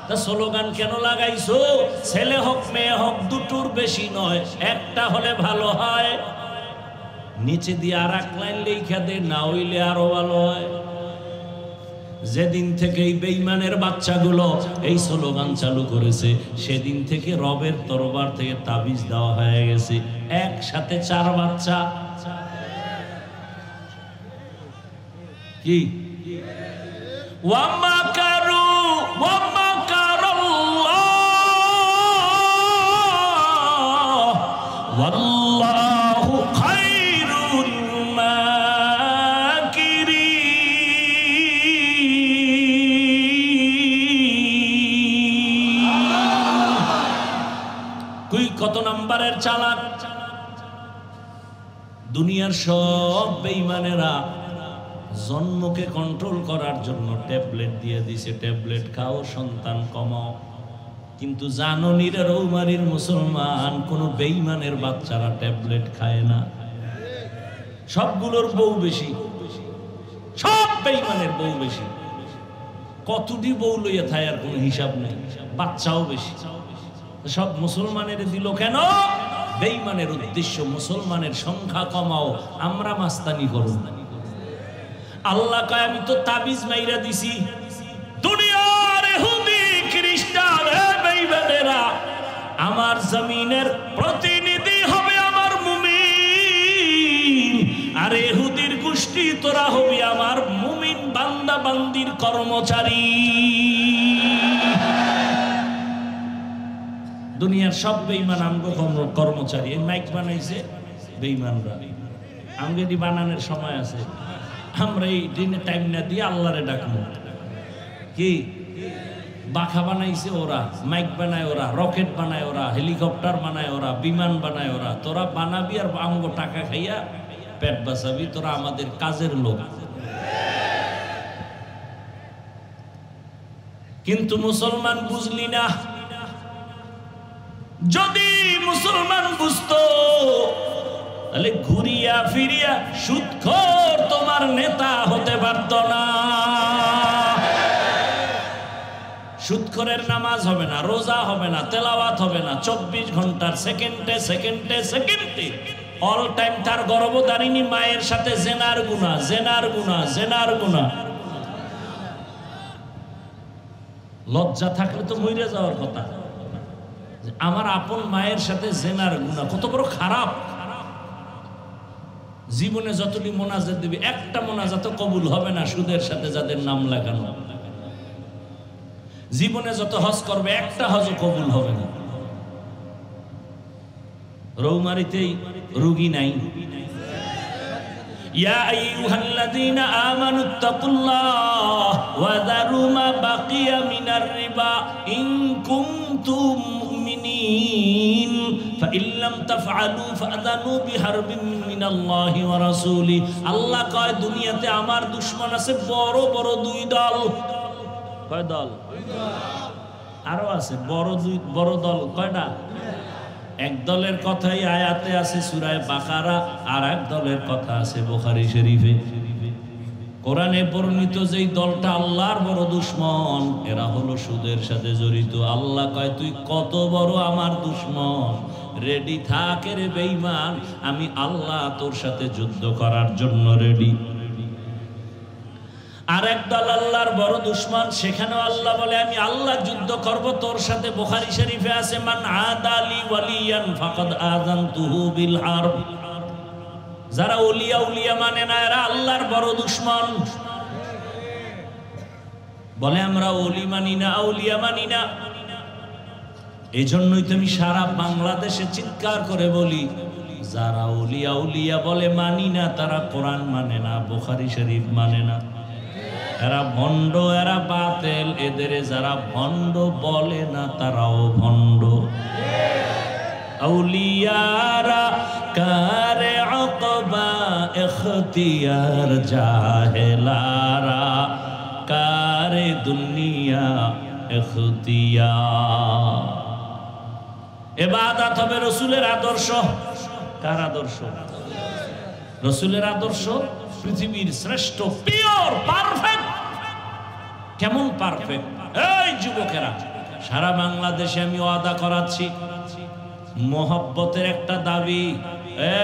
তা স্লোগান কেন লাগাইছো? ছেলে হোক মেয়ে হোক দুটোর বেশি নয়, একটা হলে ভালো হয়। নিচে দিয়ে আর এক লাইন লেখা দে, না হইলে আরো ভালো হয়। যেদিন থেকে এই বেঈমানের বাচ্চাগুলো এই স্লোগান চালু করেছে, সেদিন থেকে রবের দরবার থেকে তাবিজ দেওয়া হয়ে গেছে, একসাথে 4 বাচ্চা। কি ওয়ামাকারু ওয়ামাকারাল্লাহ ওয়াল্লাহু খায়রুল কত নম্বরের চালাক? দুনিয়ার সব বেঈমানেরা জন্মকে কন্ট্রোল করার জন্য ট্যাবলেট দিয়ে দিছে, ট্যাবলেট খাও সন্তান কমাও। কিন্তু জাননীর রৌমারির মুসলমান কোন বেঈমানের বাচ্চারা ট্যাবলেট খায় না। সবগুলোর বউ বেশি, সব বেঈমানের বউ বেশি। কতটি বউ লইয়া থায় আর কোনো হিসাব নেই, বাচ্চাও বেশি। সব মুসলমানের দিল কেন? বেঈমানের উদ্দেশ্য মুসলমানের সংখ্যা কমাও, আমরা মাস্তানি করব। আল্লাহ কয় আমি তো তাবিজ মাইরা দিছি। দুনিয়ার ইহুদি খ্রিস্টান বেঈমানেরা আমার জমিনের প্রতিনিধি হবে আমার মুমিন, আর ইহুদির গোষ্ঠী তোরা হবি আমার মুমিন বান্দা বান্দির কর্মচারী। দুনিয়ার সব বেঈমান আমগো কর্মচারী। এই মাইক বানাইছে বেঈমানরা, আমগেডি বানানোর সময় আছে। আমরা এই দিনে টাইম না দিয়ে আল্লাহরে ডাকবো। কি বাখা বানাইছে ওরা, মাইক বানায় ওরা, রকেট বানায় ওরা, হেলিকপ্টার বানায় ওরা, বিমান বানায় ওরা। তোরা বানাবি আর আমগো টাকা খাইয়া পেট বাঁচাবি, তোরা আমাদের কাজের লোক। কিন্তু মুসলমান বুঝলি না। যদি মুসলমান বুঝতো তাহলে ঘুরিয়া ফিরিয়া সুদখোর তোমার নেতা হতে পারত না। সুদখোরের নামাজ হবে না, রোজা হবে না, তেলাওয়াত হবে না, 24 ঘন্টার সেকেন্ডে সেকেন্ডে সেকেন্ডে অল টাইম তার গর্ভধারিণী মায়ের সাথে জেনার গুনাহ, জেনার গুনাহ, জেনার গুনাহ। লজ্জা থাকলে তো মরে যাওয়ার কথা। আমার আপন মায়ের সাথে জেনার গুনাহ কত বড় খারাপ। জীবনে যতটি মোনাজাত দিবে একটা মোনাজাত কবুল হবে না সুদের সাথে যাদের নাম লাগানো। জীবনে যত হজ করবে একটা হজও কবুল হবে না। রৌমারিতেই রোগী নাই। ইয়া আইয়ুহাল্লাযীনা আমানুত্তাকুল্লাহ ওয়া যারু মা বাকিয়া মিনার রিবা ইন কুনতুম মুমিনিন ফাইন লাম তাফআলু ফাআযানু বিহারবিন মিনাল্লাহি ওয়া রাসূলি। আল্লাহ কয় দুনিয়াতে আমার দুশমন আছে বড় বড় দুই দল। কয় দল? আরো আছে বড় দল। কয়টা? এক দলের কথাই আয়াতে আছে সূরা বাকারা, আর এক দলের কথা আছে বুখারী শরীফে। কোরআনে বর্ণিত যেই দলটা আল্লাহর বড় দুশমন, এরা হলো সুদের সাথে জড়িত। আল্লাহ কয় তুই কত বড় আমার দুশমন, রেডি থাক রে বেঈমান, আমি আল্লাহ তোর সাথে যুদ্ধ করার জন্য রেডি। আর একদল আল্লাহর বড় দুশমন, সেখানেও আল্লাহ বলে আমি আল্লাহ যুদ্ধ করব তোর সাথে। বুখারী শরীফে আছে মান আদালি ওয়ালিয়ান ফাকাদ আযানতুহু বিল হারব। যারা উলিয়া মানে না এরা আল্লাহর বড় দুশমন। বলে আমরা ওলি মানি না, আউলিয়া মানি না। এই জন্যই তো আমি সারা বাংলাদেশে চিৎকার করে বলি যারা উলিয়া বলে মানি না তারা কোরআন মানে না, বুখারী শরীফ মানে না। এরা ভণ্ড, এরা বাতিল। এদের যারা ভণ্ড বলে না তারাও ভণ্ড। আউলিয়ারা কারে আকবা ইখতিয়ার, জাহেলারা কারে দুনিয়া ইখতিয়ার। ইবাদত হবে রাসূলের আদর্শ। কার আদর্শ? রাসূলের আদর্শ। পৃথিবীর শ্রেষ্ঠ, পিওর, পারফেক্ট। কেমন পারফেক্ট? এই যুবকেরা, সারা বাংলাদেশে আমি ওয়াদা করাচ্ছি, মোহব্বতের একটা দাবি।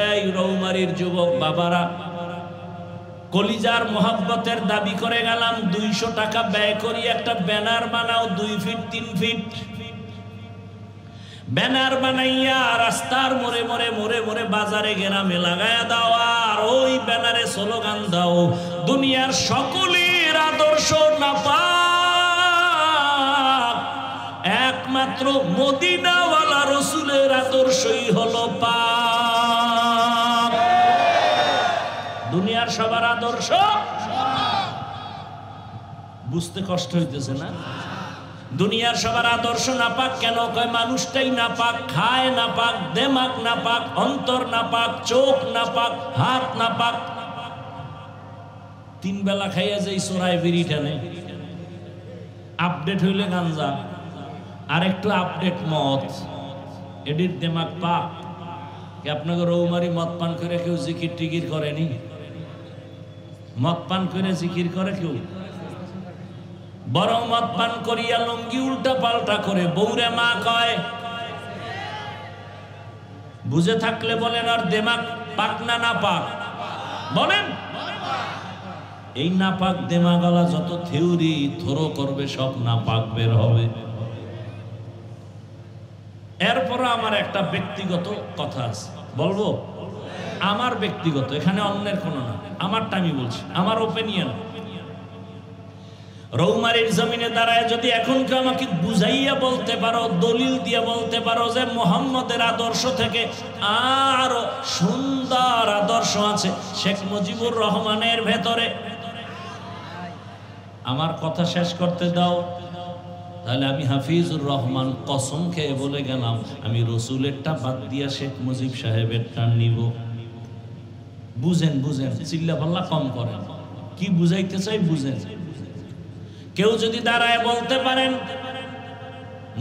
এই রৌমারীর যুবক বাবারা, কলিজার মোহব্বতের দাবি করে গেলাম। 200 টাকা ব্যয় করি একটা ব্যানার বানাও, 2 ফিট 3 ফিট ব্যানার বানাইয়া রাস্তার মোড়ে মোড়ে মোড়ে মোড়ে বাজারে গ্রামে লাগায়া দাও। আর ওই ব্যানারে স্লোগান দাও, দুনিয়ার সকলের আদর্শ নাপাক, একমাত্র মদিনাওয়ালা রাসূলের আদর্শই হলো পাক। দুনিয়ার সবার আদর্শ বুঝতে কষ্ট হইতেছে না? দুনিয়ার সবার আদর্শ নাপাক কেন? কয় মানুষটাই নাপাক, খায় নাপাক, দেমাগ নাপাক, অন্তর নাপাক, চোখ নাপাক, হাত নাপাক। 3 বেলা খাইয়া যাই চোরাই বিড়ি টানে, আপডেট হইলে গাঞ্জা, আর একটু আপডেট মদ, এডির দেমাগ পাক। কি আপনাকে রৌমারি মদ পান করে কেউ জিকির টিকির করেনি? মদ পান করে জিকির করে কেউ? বরং মদ পান করিয়া লঙ্গি উল্টা পাল্টা করে বৌরে মা কয়। বুঝে থাকলে বলেন আর দেমাগ পাক না না পাক? বলেন। এই না পাক দেমাগালা যত থিওরি থরো করবে সব না পাক বের হবে। এরপর আমার একটা ব্যক্তিগত কথা আছে, বলবো? আমার ব্যক্তিগত, এখানে অন্যের কোনো না, আমারটা আমি বলছি, আমার ওপিনিয়ন। রৌমারীর জমিনে দাঁড়ায় যদি এখন কেউ আমাকে বুঝাইয়া বলতে পারো, দলিল দিয়ে বলতে পারো যে মুহাম্মদের আদর্শ থেকে আরো সুন্দর আদর্শ আছে শেখ মুজিবুর রহমানের ভেতরে, আমার কথা শেষ করতে দাও, তাহলে আমি হাফিজুর রহমান কসম খেয়ে বলে গেলাম আমি রসুলেরটা বাদ দিয়া শেখ মুজিব সাহেবেরটা নিব। বুঝেন বুঝেন, চিল্লা পাল্লা কম করেন, কি বুঝাইতে চাই বুঝেন। কেউ যদি দাঁড়ায় বলতে পারেন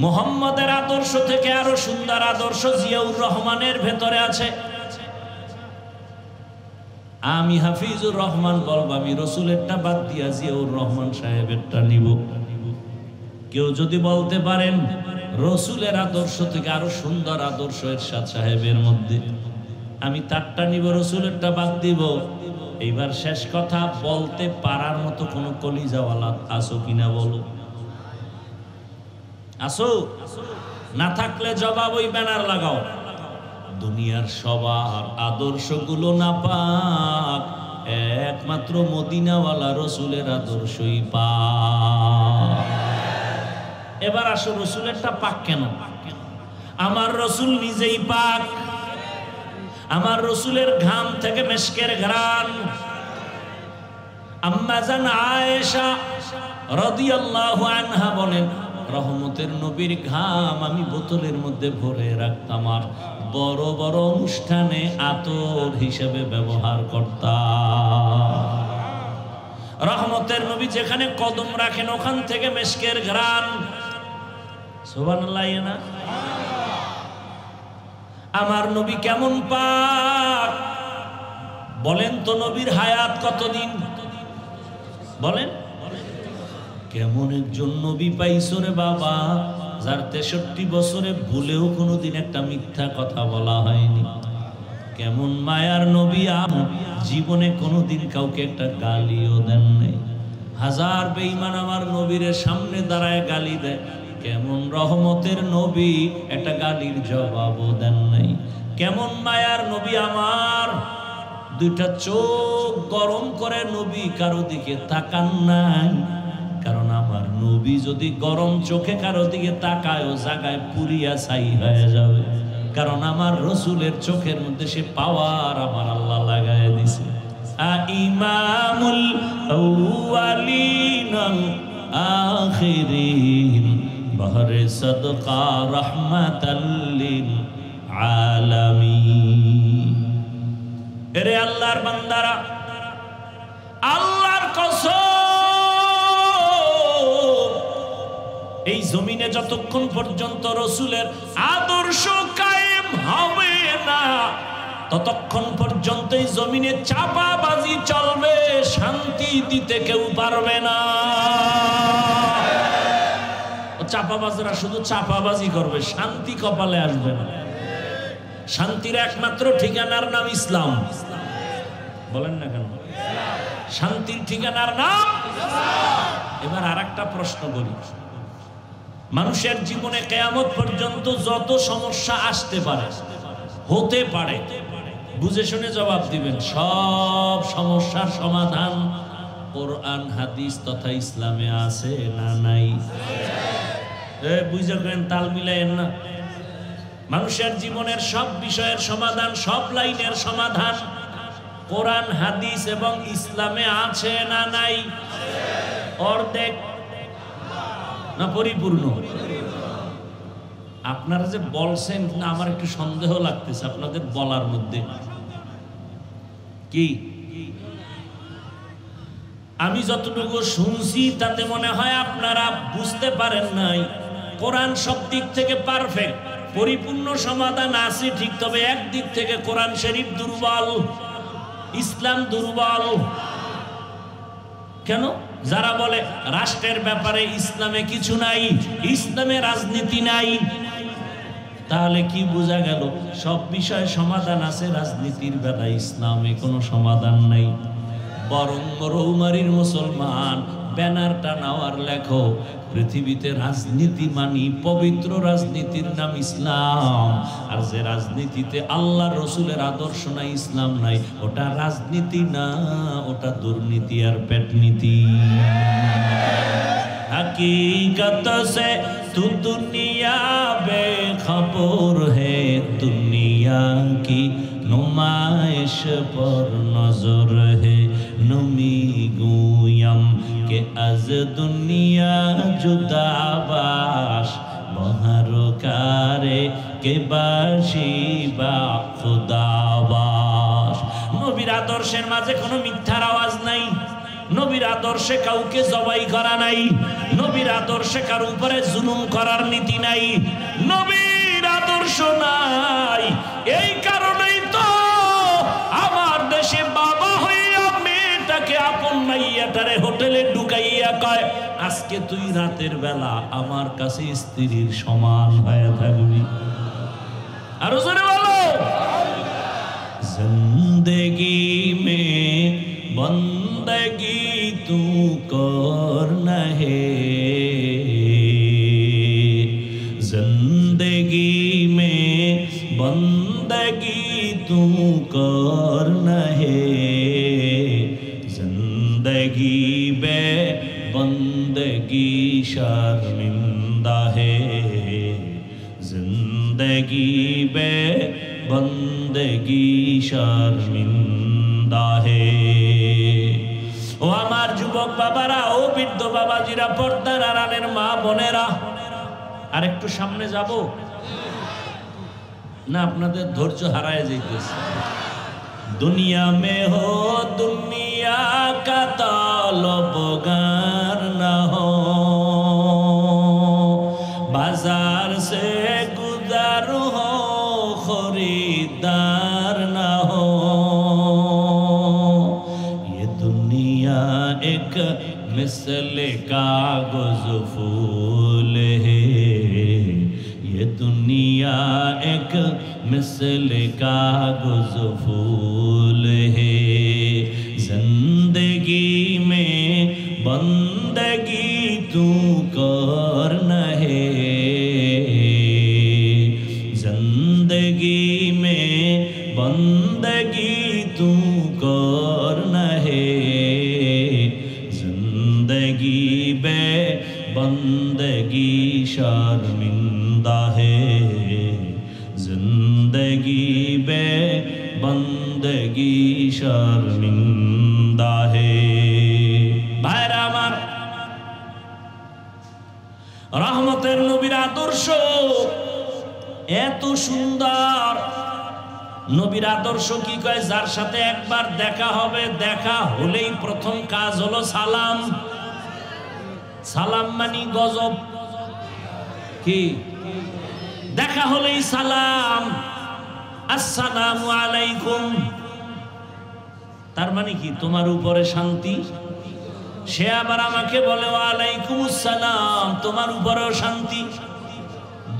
মুহাম্মদের আদর্শ থেকে আরো সুন্দর আদর্শ জিয়াউর রহমানের ভেতরে আছে, আমি হাফিজুর রহমান বলব আমি রসুলেরটা বাদ দিয়া জিয়াউর রহমান সাহেবেরটা নিব। কেউ যদি বলতে পারেন রসুলের আদর্শ থেকে আরো সুন্দর আদর্শ এরশাদ সাহেবের মধ্যে, আমি তারটা নিব, রসুলেরটা বাদ দিব। এইবার শেষ কথা, বলতে পারার মতো কোনো কলিজাওয়ালা আসো কিনা বলো? আসো? না থাকলে জবাব ওই ব্যানার লাগাও, দুনিয়ার সবার আদর্শগুলো না পাক, একমাত্র মদিনাওয়ালা রসুলের আদর্শই পাক। এবার আসো, রসুলেরটা পাক কেন? আমার রসুল নিজেই পাক। আমার রসুলের ঘাম থেকে মেশকের ঘ্রাণ। আম্মা জান আয়েশা রাদিয়াল্লাহু আনহা বলেন, রহমতের নবীর ঘাম আমি বোতলের মধ্যে ভরে রাখতাম আর বড় বড় অনুষ্ঠানে আতর হিসেবে ব্যবহার করতাম। রহমতের নবী যেখানে কদম রাখেন ওখান থেকে মেশকের ঘ্রাণ। সুবহানাল্লাহ না? আমার নবী কেমন পাক বলেন তো? নবীর হায়াত কতদিন বলেন? কেমন একজন নবী পাইছো রে বাবা, যার 63 বছরে ভুলেও কোনোদিন একটা মিথ্যা কথা বলা হয়নি। কেমন মায়ার নবী, জীবনে কোনোদিন কাউকে একটা গালিও দেন নাই। হাজার বেঈমান আমার নবীর সামনে দাঁড়ায় গালি দেয়, কেমন রহমতের নবী, একটা গালির জবাবও দেন নাই। কেমন মায়ার নবী আমার, দুইটা চোখ গরম করে নবী কারো দিকে তাকান নাই। কারণ আমার নবী যদি গরম চোখে কারো দিকে তাকায়, ও জায়গায় পুরিয়া ছাই হয়ে যাবে। কারণ আমার রসুলের চোখের মধ্যে সে পাওয়ার আমার আল্লাহ লাগায় দিছে। ইমামুল আউয়ালিন আখিরিন বহরে সদকা রাহমাতাল লিল আলামিন। এরে আল্লাহর বান্দারা, আল্লাহর কসম, এই জমিনে যতক্ষণ পর্যন্ত রসুলের আদর্শ কায়েম হবে না, ততক্ষণ পর্যন্ত এই জমিনে চাপাবাজি চলবে, শান্তি দিতে কেউ পারবে না। চাপাবাজরা শুধু চাপাবাজি করবে, শান্তি কপালে আসবে না। শান্তির একমাত্র ঠিকানার নাম ইসলাম। বলেন না কেন? শান্তির ঠিকানার নাম। এবার আরেকটা প্রশ্ন করি, মানুষের জীবনে কিয়ামত পর্যন্ত যত সমস্যা আসতে পারে, হতে পারে, বুঝে শুনে জবাব দিবেন। সব সমস্যার সমাধান কোরআন হাদিস তথা ইসলামে আছে না নাই? বুঝে গেলেন? তাল মিলাইয়েন না। মানুষের জীবনের সব বিষয়ের সমাধান, সব লাইনের সমাধান কোরআন হাদিস এবং ইসলামে আছে না নাই? অর্ধেক না পরিপূর্ণ? আপনারা যে বলছেন, না আমার একটু সন্দেহ লাগতেছে আপনাদের বলার মধ্যে। কি আমি যতটুকু শুনছি তাতে মনে হয় আপনারা বুঝতে পারেন নাই। কোরআন সব দিক থেকে পারফেক্ট, পরিপূর্ণ সমাধান আছে ঠিক, তবে একদিক থেকে কোরআন শরীফ দুর্বল, ইসলাম দুর্বল। কেন? যারা বলে রাষ্ট্রের ব্যাপারে ইসলামে কিছু নাই, ইসলামে রাজনীতি নাই, তাহলে কি বোঝা গেল? সব বিষয়ে সমাধান আছে, রাজনীতির বেলায় ইসলামে কোনো সমাধান নাই। বরং রৌমারির মুসলমান ব্যানারটা নাওয়ার লেখো, পৃথিবীতে রাজনীতি মানি, পবিত্র রাজনীতির নাম ইসলাম। আর যে রাজনীতিতে আল্লাহ রসুলের আদর্শ নাই, ইসলাম নাই, ওটা রাজনীতি না, ওটা দুর্নীতি আর পেটনীতি। हकीकत से तू दुनिया बेखबर है, दुनिया की नुमाइश पर नजर है। नमी गुयम के अज दुनिया जुदाबाश बहरकारे के बाशी बा खुदाबाश। নবীর আদর্শের মাঝে কোনো মিথ্যার আওয়াজ নাই, নবীর আদর্শে কাউকে জবাই করা নাই, নবীর আদর্শে কার উপরে জুলুম করার নীতি নাই, নবীর আদর্শ নাই। এই কারণেই তো আমার দেশে বাবা হইয়া মেয়েটাকে আপন মাইয়াটারে হোটেলে ঢুকাইয়া কয়, আজকে আজকে তুই রাতের বেলা আমার কাছে স্ত্রীর সমান হয়ে থাকবি। আরো জোরে বলো, জিন্দেগি মে বন্দগি তু করনা হে, जिंदगी में बंदगी तू करना है, जिंदगी बे बंदगी शर्मिंदा है, जिंदगी बे बंदगी शर्मिंदा है। ও আমার যুবক বাবারা, ও বৃদ্ধ বাবাজিরা, পর্দার আড়ালের মা বোনেরা, আর একটু সামনে যাব না, আপনাদের ধৈর্য হারায় যাইতেছে। দুনিয়া মে হো দুনিয়া কা তালবগার না হো, বাজার সে গুজার হো খরিদার না হো, ये दुनिया एक मिसल कागज फूल है, ये दुनिया एक मिसल कागज फूल है, जिंदगी में बंदगी तू करना है, जिंदगी में बंदगी तू करना है, जिंदगी बे बंदगी शर्मिंदा है, जिंदगी बे बंदगी शर्मिंदा है। भाईरा आमार, रहमतेर नबीर आदर्श एत सुंदर। নবীর আদর্শ কি কয়? যার সাথে একবার দেখা হবে, দেখা হলেই প্রথম কাজ হলো সালাম। সালাম মানি গজব। কি দেখা হলেই সালাম, আসসালামু আলাইকুম। তার মানে কি? তোমার উপরে শান্তি। সে আবার আমাকে বলে ওয়ালাইকুম আসসালাম, তোমার উপরেও শান্তি।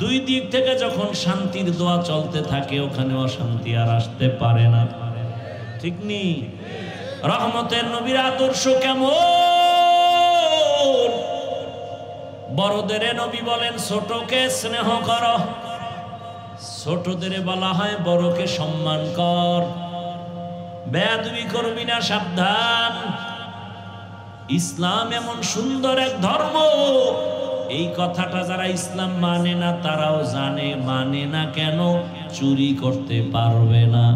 দুই দিক থেকে যখন শান্তির দোয়া চলতে থাকে, ওখানে অশান্তি আর আসতে পারে না। ঠিক নেই? রহমতের নবীর আদর্শ কেমন? বড়দের নবী বলেন ছোটকে স্নেহ করো, ছোটদের বলা হয় বড়কে সম্মান কর, বেয়াদবি করবি না, সাবধান। ইসলাম এমন সুন্দর এক ধর্ম, এই কথাটা যারা ইসলাম মানে না তারাও জানে। মানে না কেন? চুরি করতে পারবে না।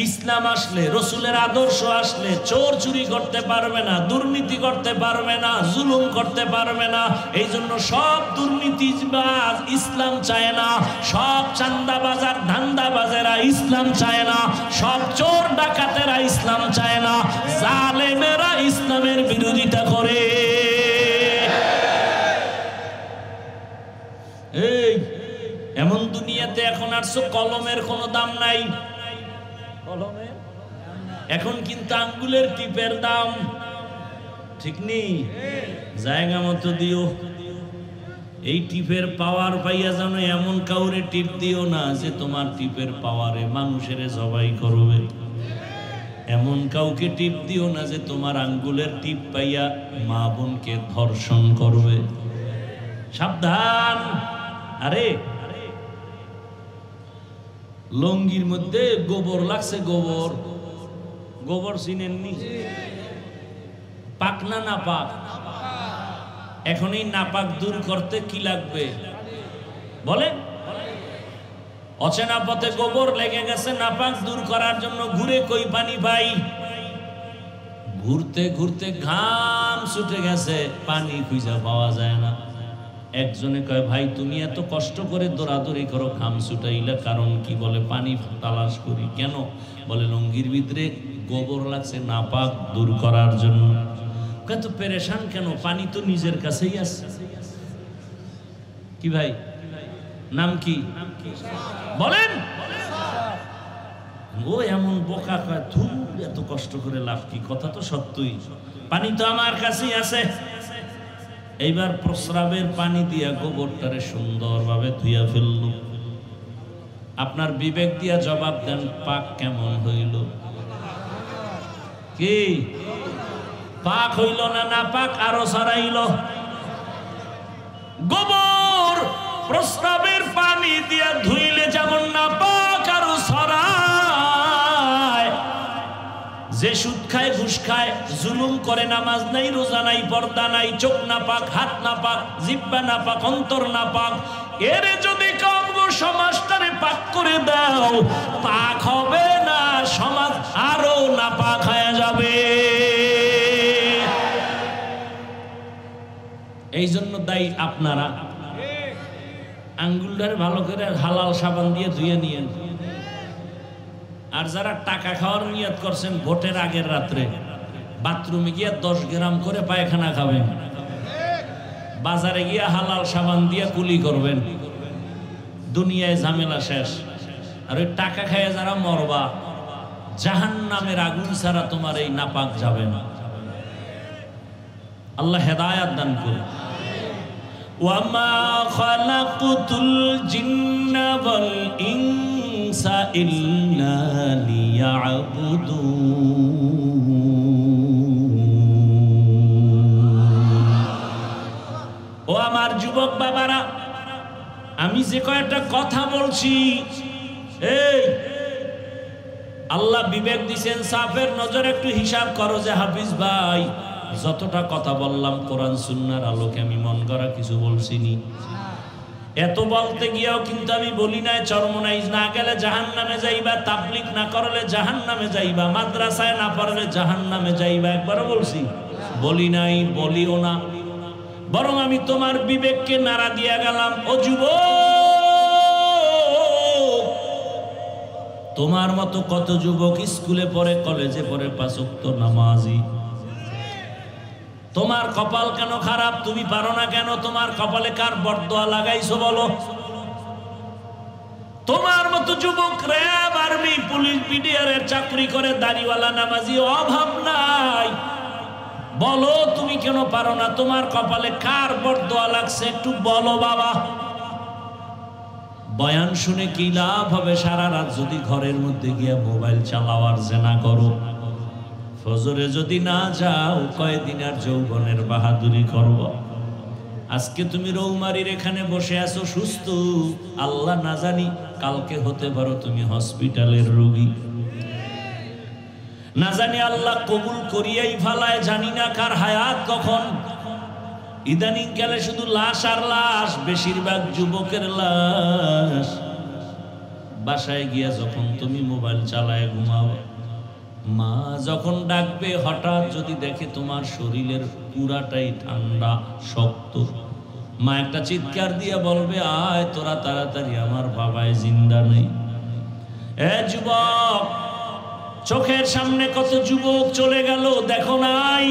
ইসলাম আসলে, রসুলের আদর্শ আসলে চোর চুরি করতে পারবে না, দুর্নীতি করতে পারবে না, জুলুম করতে পারবে না। এই জন্য সব দুর্নীতিবাজ ইসলাম চায় না, সব চান্দাবাজার ধান্দাবাজেরা ইসলাম চায় না, সব চোর ডাকাতেরা ইসলাম চায় না, জালেমেরা ইসলামের বিরোধিতা করে। এই এমন দুনিয়াতে এখন আসছো, কলমের কোনো দাম নাই। এখন কিন্তু আঙ্গুলের টিপের দাম। ঠিক নেই? জায়গা মতো দিও। এই টিপের পাওয়ার পাইয়া জানো, এমন কাউরে টিপ দিও না যে তোমার টিপের পাওয়ারে মানুষের জবাই করবে। এমন কাউকে টিপ দিও না যে তোমার আঙ্গুলের টিপ পাইয়া মা বোনকে ধর্ষণ করবে। সাবধান। আরে লঙ্গির মধ্যে গোবর লাগছে, গোবর গোবর চিনেননি? পাক না নাপাক? এখন এই নাপাক দূর করতে কি লাগবে বলেন? অচেনা পথে গোবর লেগে গেছে, নাপাক দূর করার জন্য ঘুরে কই পানি পাই। ঘুরতে ঘুরতে ঘাম ছুটে গেছে, পানি খুঁজে পাওয়া যায় না। একজনে কয় ভাই তুমি এত কষ্ট করে দৌড়াদৌড়ি করো, ঘাম ছুটাইলে কারণ কি? বলে পানি তালাশ করি। কেন? বলে লঙ্গির ভিতরে গোবর লাগছে, নাপাক দূর করার জন্য। কত পেরেশান কেন? পানি তো নিজের কাছেই আছে। কি ভাই নাম কি বলেন? ও এমন বোকা, কয় এত কষ্ট করে লাভ কি? কথা তো সত্যই, পানি তো আমার কাছেই আছে। এইবার প্রস্রাবের পানি দিয়া গোবরটারে সুন্দরভাবে ধুইয়া ফেলল। আপনার বিবেক দিয়া জবাব দেন, পাক কেমন হইল? কি পাক হইল না না পাক আরো ছড়াইল? গোবর প্রস্রাবের পানি দিয়া ধুইলে যেমন না পাক আরো ছড়ায়। যে সুদ খায়, ঘুষ খায়, জুলুম করে, নামাজ নাই, রোজা নাই, পর্দা নাই, চোখ না পাক, হাত না পাক, জিহ্বা না পাক, অন্তর না পাক, এরে যদি কামগো সমাজটারে পাক করে দাও, পাক হবে না, সমাজ আরো না পাক হয়ে যাবে। এই জন্য দায়ী আপনারা। আঙ্গুলটারে ভালো করে হালাল সাবান দিয়ে ধুয়ে নিয়েন। আর যারা টাকা খাওয়ার নিয়ত করছেন ভোটের আগের রাত্রে, বাথরুমে গিয়ে 10 গ্রাম করে পায়খানা খাবেন, বাজারে গিয়ে হালাল সাবান দিয়ে কুলি করবেন, দুনিয়ায় ঝামেলা শেষ। আর ওই টাকা খাইয়ে যারা মরবা, জাহান্নামের আগুন ছাড়া তোমার এই নাপাক যাবে না। আল্লাহ হেদায়াত দান করুন। ওয়ামা খালাকুতুল জিন্না ওয়াল ইনসা ইল্লা লিয়াবুদুন। ও আমার যুবক বাবারা, আমি যে কয়েকটা কথা বলছি, এই আল্লাহ বিবেক দিছেন, সাফের নজর একটু হিসাব করো যে হাফিজ ভাই যতটা কথা বললাম কোরআন সুন্নাহর আলোকে আমি মন করা কিছু বলছিনি। এত বলতে গিয়েও কিন্তু আমি বলি নাই চরমনাইজ না গেলে জাহান্নামে যাইবা, তাবলীগ না করলে জাহান্নামে যাইবা, মাদ্রাসায় না পড়লে জাহান্নামে যাইবা, একবারও বলছি? বলি নাই, বলিও না। বরং আমি তোমার বিবেককে নাড়া দিয়া গেলাম, ও যুবক, তোমার মতো কত যুবক স্কুলে পড়ে, কলেজে পড়ে, 5 ওয়াক্ত নামাজি। তোমার কপাল কেন খারাপ? তুমি পারো না কেন? তোমার কপালে কার বরদোয়া লাগাইছো বলো? তোমার মতো যুবক র্যাব, আর্মি, পুলিশ, বিডিআরের চাকরি করে, দাড়িওয়ালা নামাজি, অভাব নাই। বলো তুমি কেন পারো না? তোমার কপালে কার বরদোয়া লাগছে একটু বলো বাবা। বয়ান শুনে কি লাভ হবে? সারা রাত যদি ঘরের মধ্যে গিয়ে মোবাইল চালাও আর জেনা করো, ফজরে যদি না যাও, কয়দিন আর যৌবনের বাহাদুরি করব? আজকে তুমি রৌমারির এখানে বসে আছো সুস্থ, আল্লাহ না জানি কালকে হতে পারো তুমি হসপিটালের রোগী। না জানি আল্লাহ কবুল করিয়াই ফালায়, জানি না কার হায়াত কখন। ইদানিং কালে শুধু লাশ আর লাশ, বেশিরভাগ যুবকের লাশ। বাসায় গিয়া যখন তুমি মোবাইল চালায় ঘুমাও, মা যখন ডাকবে, হঠাৎ যদি দেখে তোমার শরীরের পুরাটাই ঠান্ডা শক্ত, মা একটা চিৎকার দিয়ে বলবে, আয় তোরা তাড়াতাড়ি, আমার বাবাই জিন্দা নেই। এ যুবক, চোখের সামনে কত যুবক চলে গেল, দেখো নাই?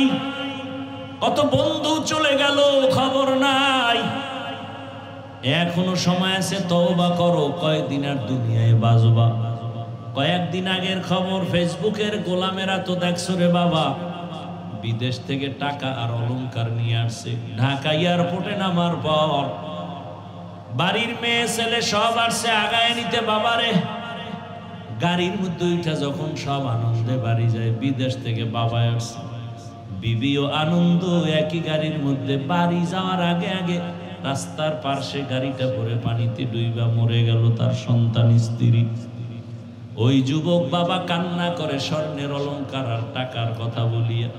কত বন্ধু চলে গেল, খবর নাই। এখনো সময় আছে, তওবা করো। কয়দিন আর দুনিয়ায় বাজবা? কয়েকদিন আগের খবর, ফেসবুকের গোলামেরা তো দেখছো রে বাবা, বিদেশ থেকে টাকা আর অলংকার নিয়ে আসছে। ঢাকা এয়ারপোর্টে নামার পর বাড়ির মেয়ে ছেলে সব আসছে আগায় নিতে বাবারে। গাড়ির মধ্যে উঠা যখন সব আনন্দে বাড়ি যায়, বিদেশ থেকে বাবা আসছে, বিবিও আনন্দ। একই গাড়ির মধ্যে বাড়ি যাওয়ার আগে আগে রাস্তার পাশে গাড়িটা ভরে পানিতে ডুইবা মরে গেল তার সন্তান স্ত্রী। ওই যুবক বাবা কান্না করে স্বর্ণের অলংকার আর টাকার কথা বলিয়া।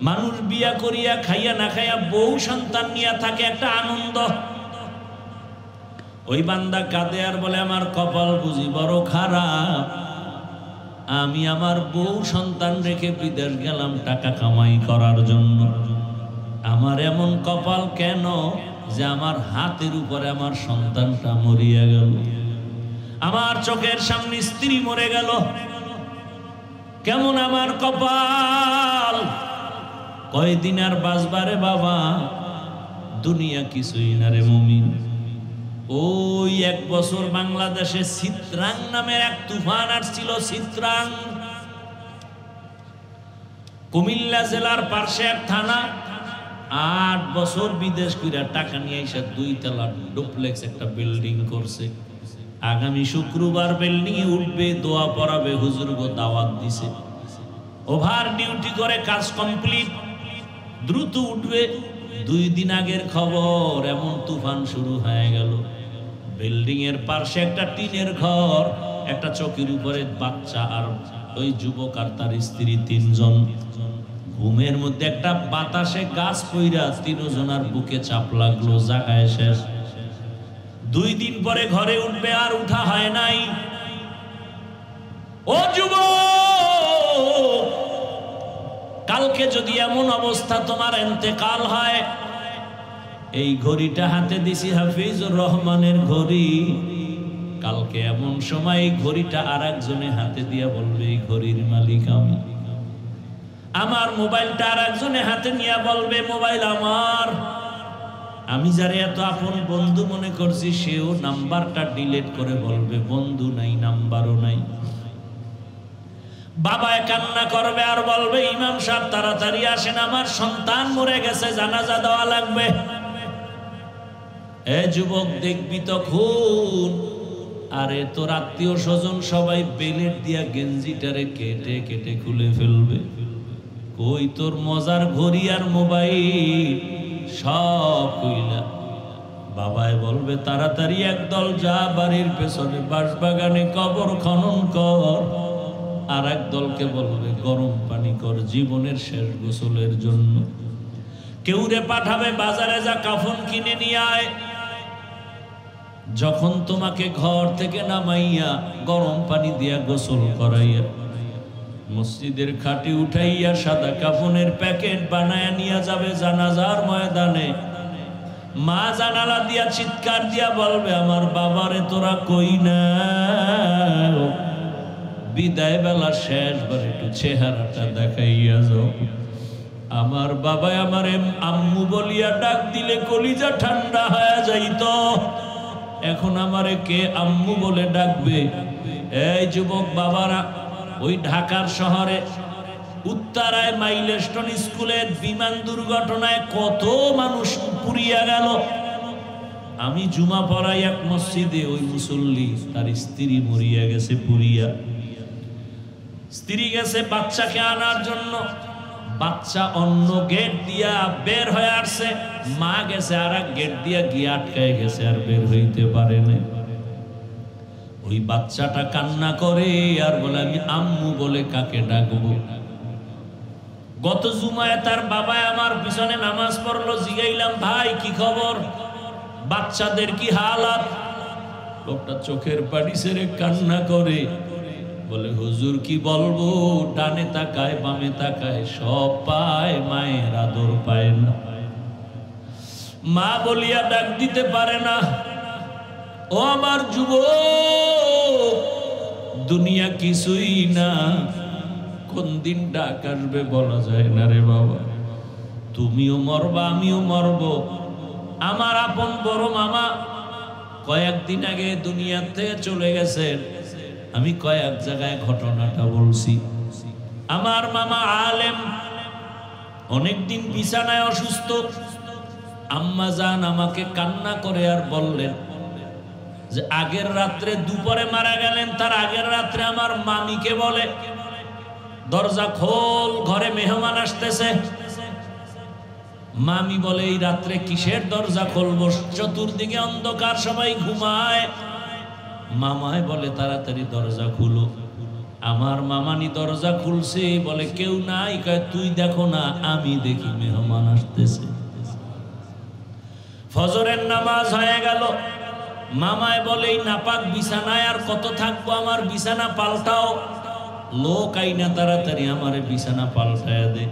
মানুষ বিয়া করিয়া খাইয়া না খাইয়া বউ সন্তান নিয়ে থাকে, একটা আনন্দ। ওই বান্দা কাঁদে আর বলে, আমার কপাল বুঝি বড় খারাপ, আমি আমার বউ সন্তান রেখে বিদেশ গেলাম টাকা কামাই করার জন্য। আমার এমন কপাল কেন যে আমার হাতের উপরে আমার সন্তানটা মরিয়া গেল, আমার চোখের সামনে স্ত্রী মরে গেল। কেমন আমার কপাল! কয়দিন আর বাঁচবারে বাবা, দুনিয়া কিছুই না রে মুমিন। ওই 1 বছর বাংলাদেশে চিত্রাং নামের এক তুফান আসছিল। চিত্রাং কুমিল্লা জেলার পাশে এক থানা, 8 বছর বিদেশ কইরা টাকা নিয়ে এসে 2 তলা ডুপ্লেক্স একটা বিল্ডিং করছে। আগামী শুক্রবার বিল্ডিং এ উঠবে, দোয়া পড়াবে, হুজুরগো দাওয়াত দিছে। ওভার ডিউটি করে কাজ কমপ্লিট, দ্রুত উঠবে। 2 দিন আগের খবর, এমন তুফান শুরু হয়ে গেল। বিল্ডিং এর পাশে একটা টিনের ঘর, একটা চৌকির উপরে বাচ্চা আর ওই যুবক আর তার স্ত্রী 3 জন। ঘুমের মধ্যে একটা বাতাসে গাছ পইরা 3 জনের বুকে চাপ লাগলো, জায়গায় শেষ। 2 দিন পরে ঘরে উঠবে, আর উঠা হয় নাই। ও যুবক, কালকে যদি এমন অবস্থা তোমার ইন্তেকাল হয়, এই ঘড়িটা হাতে দিছি হাফিজুর রহমানের ঘড়ি, কালকে এমন সময় এই ঘড়িটা আরেকজনের হাতে দিয়া বলবে এই ঘড়ির মালিক আমি। আমার মোবাইলটা আরেকজনের হাতে নিয়ে বলবে মোবাইল আমার। আমি যারে এত আপন বন্ধু মনে করছি, সেও নাম্বারটা ডিলিট করে বলবে বন্ধু নাই, নাম্বারও নাই। বাবায় কান্না করবে আর বলবে ইমাম সাহেব তাড়াতাড়ি আসেন, আমার সন্তান মরে গেছে, জানাজা দেওয়া লাগবে। এ যুবক, দেখবি তখন আরে তোর আত্মীয় স্বজন সবাই বেলেট দিয়া গেঞ্জিটারে কেটে কেটে খুলে ফেলবে। কই তোর মজার ঘড়ি আর মোবাইল সব কইলা। বাবায় বলবে তাড়াতাড়ি একদল যা, বাড়ির পেছনে বাঁশবাগানে কবর খনন কর। আর এক দলকে বলবে গরম পানি কর জীবনের শেষ গোসলের জন্য। কেউরে পাঠাবে বাজারে যা কাফন কিনে নিয়ে আয়। যখন তোমাকে ঘর থেকে নামাইয়া গরম পানি দিয়া গোসল করাইয়া মসজিদের খাটে উঠাইয়া সাদা কাফনের প্যাকেট বানায়া নিয়ে যাবে জানাজার ময়দানে, মা জানালা দিয়া চিৎকার দিয়া বলবে আমার বাবারে তোরা কই না, বিদায় বেলা শেষবার একটু চেহারাটা দেখাইয়া যাও। আমার বাবা আমারে আম্মু বলিয়া ডাক দিলে কলিজা ঠান্ডা হয়ে যাইত, এখন আমারে কে আম্মু বলে ডাকবে? এই যুবক বাবারা, ওই ঢাকার শহরে উত্তরায় মাইলস্টোন স্কুলের বিমান দুর্ঘটনায় কত মানুষ পুড়িয়া গেল। আমি জুমা পড়াই এক মসজিদে, ওই মুসল্লি তার স্ত্রী মরিয়া গেছে পুড়িয়া। স্ত্রী গেছে বাচ্চাকে আনার জন্য, বাচ্চা অন্য গেট দিয়া বের হয়ে আসছে, মা গেছে আর এক গেট দিয়া গিয়ে আটকায় গেছে, আর বের হইতে পারে না। ওই বাচ্চাটা কান্না করে আর বলে আমি আম্মু বলে কাকে ডাকবো? গত জুমায় তার বাবা আমার পিছনে নামাজ পড়লো, জিগাইলাম ভাই কি খবর, বাচ্চাদের কি হালাত? লোকটা চোখের পানি ছেড়ে কান্না করে বলে হুজুর কি বলবো, ডানে তাকায় বামে তাকায় সব পায়, মায়ের আদর পায় না, মা বলিয়া ডাক দিতে পারে না। ও আমার যুবক, দুনিয়া কিছুই না, কোন দিন ডাক আসবে বলা যায় না রে বাবা। তুমিও মরবা আমিও মরব। আমার আপন বড় মামা কয়েকদিন আগে দুনিয়া থেকে চলে গেছেন। আমি কয়েক জায়গায় ঘটনাটা বলছি। আমার মামা আলেম, অনেকদিন বিছানায় অসুস্থ। আম্মা জান আমাকে কান্না করে আর বললেন যে আগের রাত্রে দুপুরে মারা গেলেন, তার আগের রাত্রে আমার মামিকে বলে দরজা খোল, ঘরে মেহমান আসতেছে। মামি বলে এই রাত্রে কিসের দরজা খুলবো, চতুর্দিকে অন্ধকার, সবাই ঘুমায়। মামায় বলে তাড়াতাড়ি দরজা খুলো। আমার মামানি দরজা খুলছে, বলে কেউ নাই, কয় তুই দেখো না আমি দেখি মেহমান আসতেছে। ফজরের নামাজ হয়ে গেল। মামায় বলে এই নাপাক বিছানায় আর কত থাকবো, আমার বিছানা পাল্টাও। লোক আইনা তাড়াতাড়ি আমারে বিছানা পাল্টায়া দে।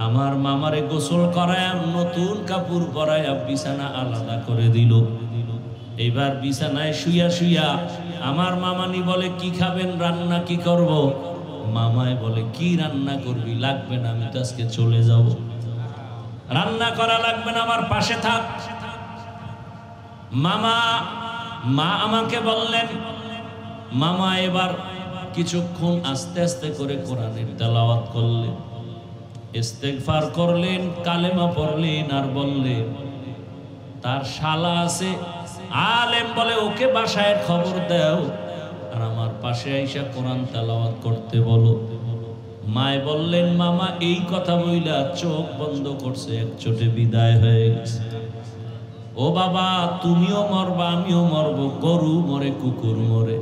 আমার মামারে গোসল করায় নতুন কাপড় পরায় বিছানা আলাদা করে দিল। এবার বিছানায় শুইয়া শুইয়া আমার মামানি বলে কি খাবেন, রান্না কি করব? মামায় বলে কি রান্না করবি, লাগবে না, আমি তো আজকে চলে যাব, রান্না করা লাগবে না, আমার পাশে থাক। মা আমাকে বললেন। মামা এবার কিছুক্ষণ আস্তে আস্তে করে কোরআনের তেলাওয়াত করলেন। ইস্তেগফার করলেন, কালেমা পড়লেন, আর বললেন তার শালা আছে আলেম, বলে ওকে বাসায় খবর দাও আর আমার পাশে আইসা কোরআন তেলাওয়াত করতে বলো। মায় বললেন মামা এই কথা বইলা চোখ বন্ধ করছে, এক চোটে বিদায় হয়ে গেছে। ও বাবা তুমিও মরবা, আমিও মরব, গরু মরে কুকুর মরে,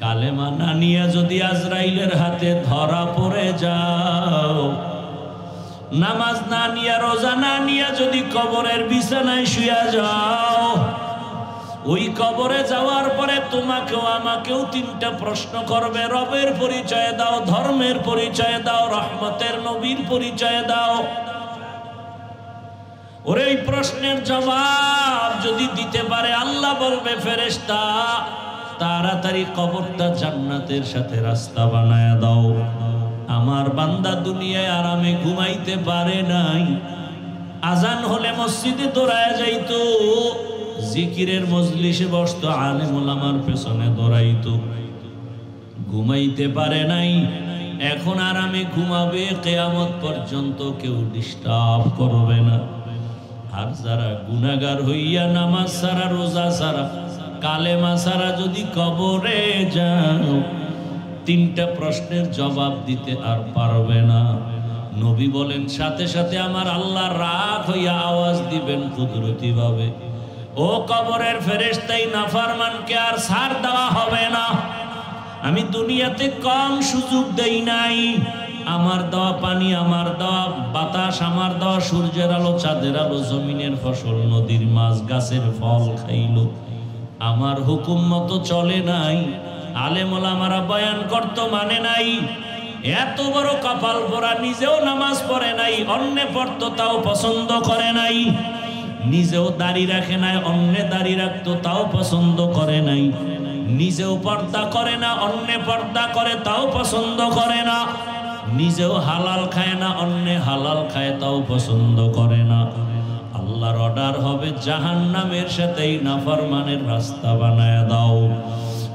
কালেমা না নিয়া যদি আজরাইলের হাতে ধরা পড়ে যাও, নামাজ না নিয়া রোজা না নিয়া যদি কবরের বিছানায় শুয়া যাও, ওই কবরে যাওয়ার পরে তোমাকেও আমাকেও তিনটা প্রশ্ন করবে। রবের পরিচয় দাও, ধর্মের পরিচয় দাও, রহমতের নবীর পরিচয় দাও। ওরে এই প্রশ্নের জবাব যদি দিতে পারে আল্লাহ বলবে ফেরেশতা তাড়াতাড়ি কবরটা জান্নাতের সাথে রাস্তা বানায়া দাও। আমার বান্দা দুনিয়ায় আরামে ঘুমাইতে পারে নাই, আজান হলে মসজিদে দৌড়ায় যাইতো, জিকিরের মজলিসে বসতো, আলেম ওলামার পেছনে দৌড়াইতো, ঘুমাইতে পারে নাই। এখন আরামে ঘুমাবে, কিয়ামত পর্যন্ত কেউ ডিস্টার্ব করবে না। আর যারা গুনাহগার হইয়া নামাজ ছাড়া, রোজা ছাড়া, কালেমা ছাড়া যদি কবরে যাও, তিনটা প্রশ্নের জবাব দিতে আর পারবে না। নবী বলেন সাথে সাথে আমার আল্লাহ রাগ হইয়া আওয়াজ দিবেন কুদরতি ভাবে, ও কবরের ফেরেশতাই নাফরমানকে আর ছাড় দেওয়া হবে না। আমি দুনিয়াতে কম সুযোগ দেই নাই, আমার দেওয়া পানি, আমার দেওয়া বাতাস, আমার দেওয়া সূর্যের আলো, চাঁদের আলো, জমিনের ফসল, নদীর মাছ, গাছের ফল খাইলো, আমার হুকুম মতো চলে নাই। আলেম ওলামারা বয়ান করত মানে নাই। এত বড় কপাল পোড়া, নিজেও নামাজ পড়ে নাই, অন্যে পড়তো তাও পছন্দ করে নাই, নিজেও দাড়ি রাখে নাই, অন্যে দাড়ি রাখতো তাও পছন্দ করে নাই, নিজেও পর্দা করে না, অন্যে পর্দা করে তাও পছন্দ করে না, নিজেও হালাল খায় না, অন্যে হালাল খায় তাও পছন্দ করে না। আল্লাহর অর্ডার হবে জাহান্নামের সাথেই নাফরমানের রাস্তা বানায় দাও।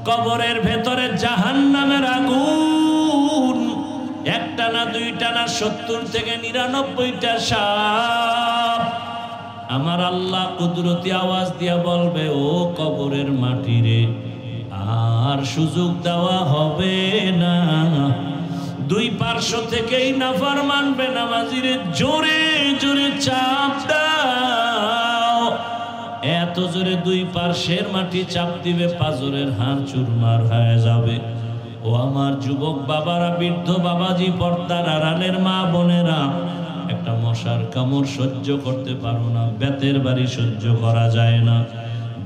কবরের ভেতরে জাহান্নামের আগুন, একটা না দুইটা না 70 থেকে 99টা সাপ। আমার আল্লাহ কুদরতি আওয়াজ দিয়া বলবে, ও কবরের মাটি রে, আর সুযোগ দেওয়া হবে না। দুই পার্শ্ব থেকেই নাফরমান বেনামাজিরে জোরে জোরে চাপ দাও। এত জোরে দুই পার্শ্বের মাটি চাপ দিবে, পাজরের হাড় চুরমার হয়ে যাবে। ও আমার যুবক বাবারা, বৃদ্ধ বাবাজি, পর্দার আড়ালের মা বোনেরা, একটা মশার কামড় সহ্য করতে পারো না, বেতের বাড়ি সহ্য করা যায় না।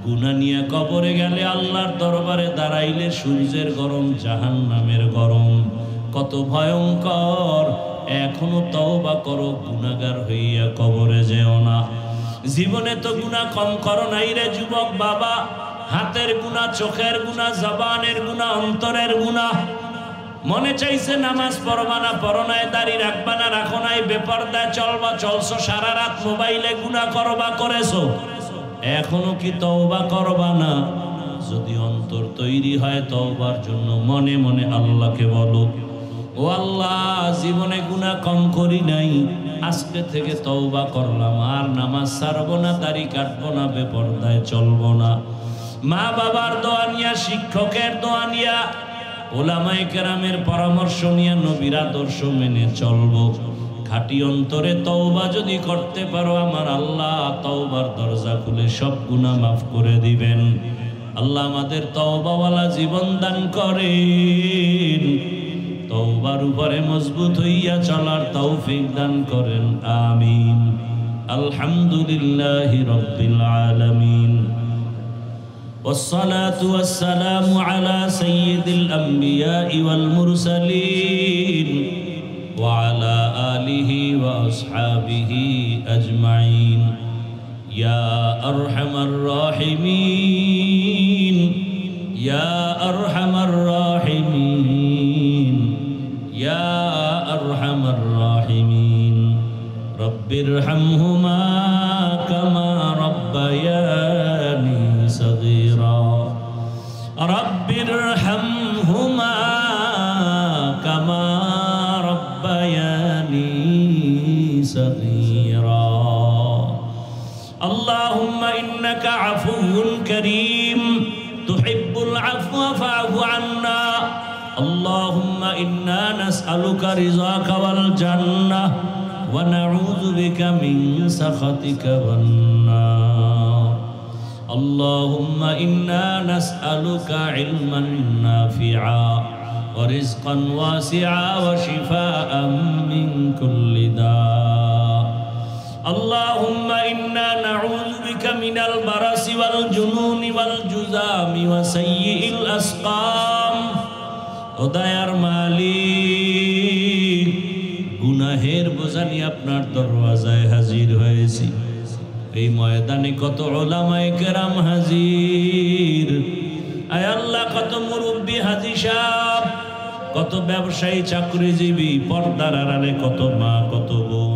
গুনাহ নিয়ে কবরে গেলে, আল্লাহর দরবারে দাঁড়াইলে সূর্যের গরম, জাহান্নামের গরম, কত ভয়ঙ্কর। এখনো তওবা করো, গুনাহগার হইয়া কবরে যেও না। জীবনে তো গুনাহ কম করো নাই রে যুবক বাবা, হাতের গুনাহ, চোখের গুনাহ, জবানের গুনাহ, অন্তরের গুনাহ। মনে চাইছে নামাজ পড়বা না, পড়ো নাই, দাড়ি রাখবা না, রাখো নাই, বেপরদায় চলবা, চলছো, সারা রাত মোবাইলে গুনাহ করবা, করেছো, এখনো কি তওবা করবা না? যদি অন্তর তৈরি হয় তওবার জন্য, মনে মনে আল্লাহকে বলো, ও আল্লাহ জীবনে গুনাহ কম করি নাই, আজকে থেকে তওবা করলাম, আর নামাজ ছাড়বো না, দাড়ি কাটবো না, বেপরদায় চলবো না। মা বাবার দোয়া নিয়া, শিক্ষকের দোয়া নিয়া, ওলামায়ে কেরামের পরামর্শ নিয়ে নবীর আদর্শ মেনে চলবো। খাঁটি অন্তরে তওবা যদি করতে পারো, আমার আল্লাহ তওবার দরজা খুলে সব গুনাহ মাফ করে দিবেন। আল্লাহ আমাদের তওবাওয়ালা জীবন দান করেন, তওবার উপরে মজবুত হইয়া চলার তৌফিক দান করেন, আমিন। আলহামদুলিল্লাহি রাব্বিল আলামিন, والصلاة والسلام على سيد الأنبياء والمرسلين وعلى آله وأصحابه أجمعين يا أرحم الراحمين يا أرحم الراحمين يا أرحم الراحمين رب ارحمهما كما ربياني صغيرا رب ارحمهما كما ربياني صغيرا اللهم إنك عفو كريم تحب العفو فاعف عنا اللهم إنا نسألك رضاك والجنة ونعوذ بك من سخطك والنار اللهم إنا نسألك علما نافعا ورزقا واسعا وشفاء من كل داء اللهم إنا نعوذ بك من البرص والجنون والجذام وسيء الأسقام ও দয়ার মালিক গুনাহের বোঝা নিয়ে আপনার দরওয়াজায় হাজির হয়েছি এই ময়দানে কত উলামায়ে কেরাম হাজির আয় আল্লাহ কত মুরব্বি হাজী সাহেব কত ব্যবসায়ী চাকরিজীবী পর্দার আড়ালে কত মা কত বোন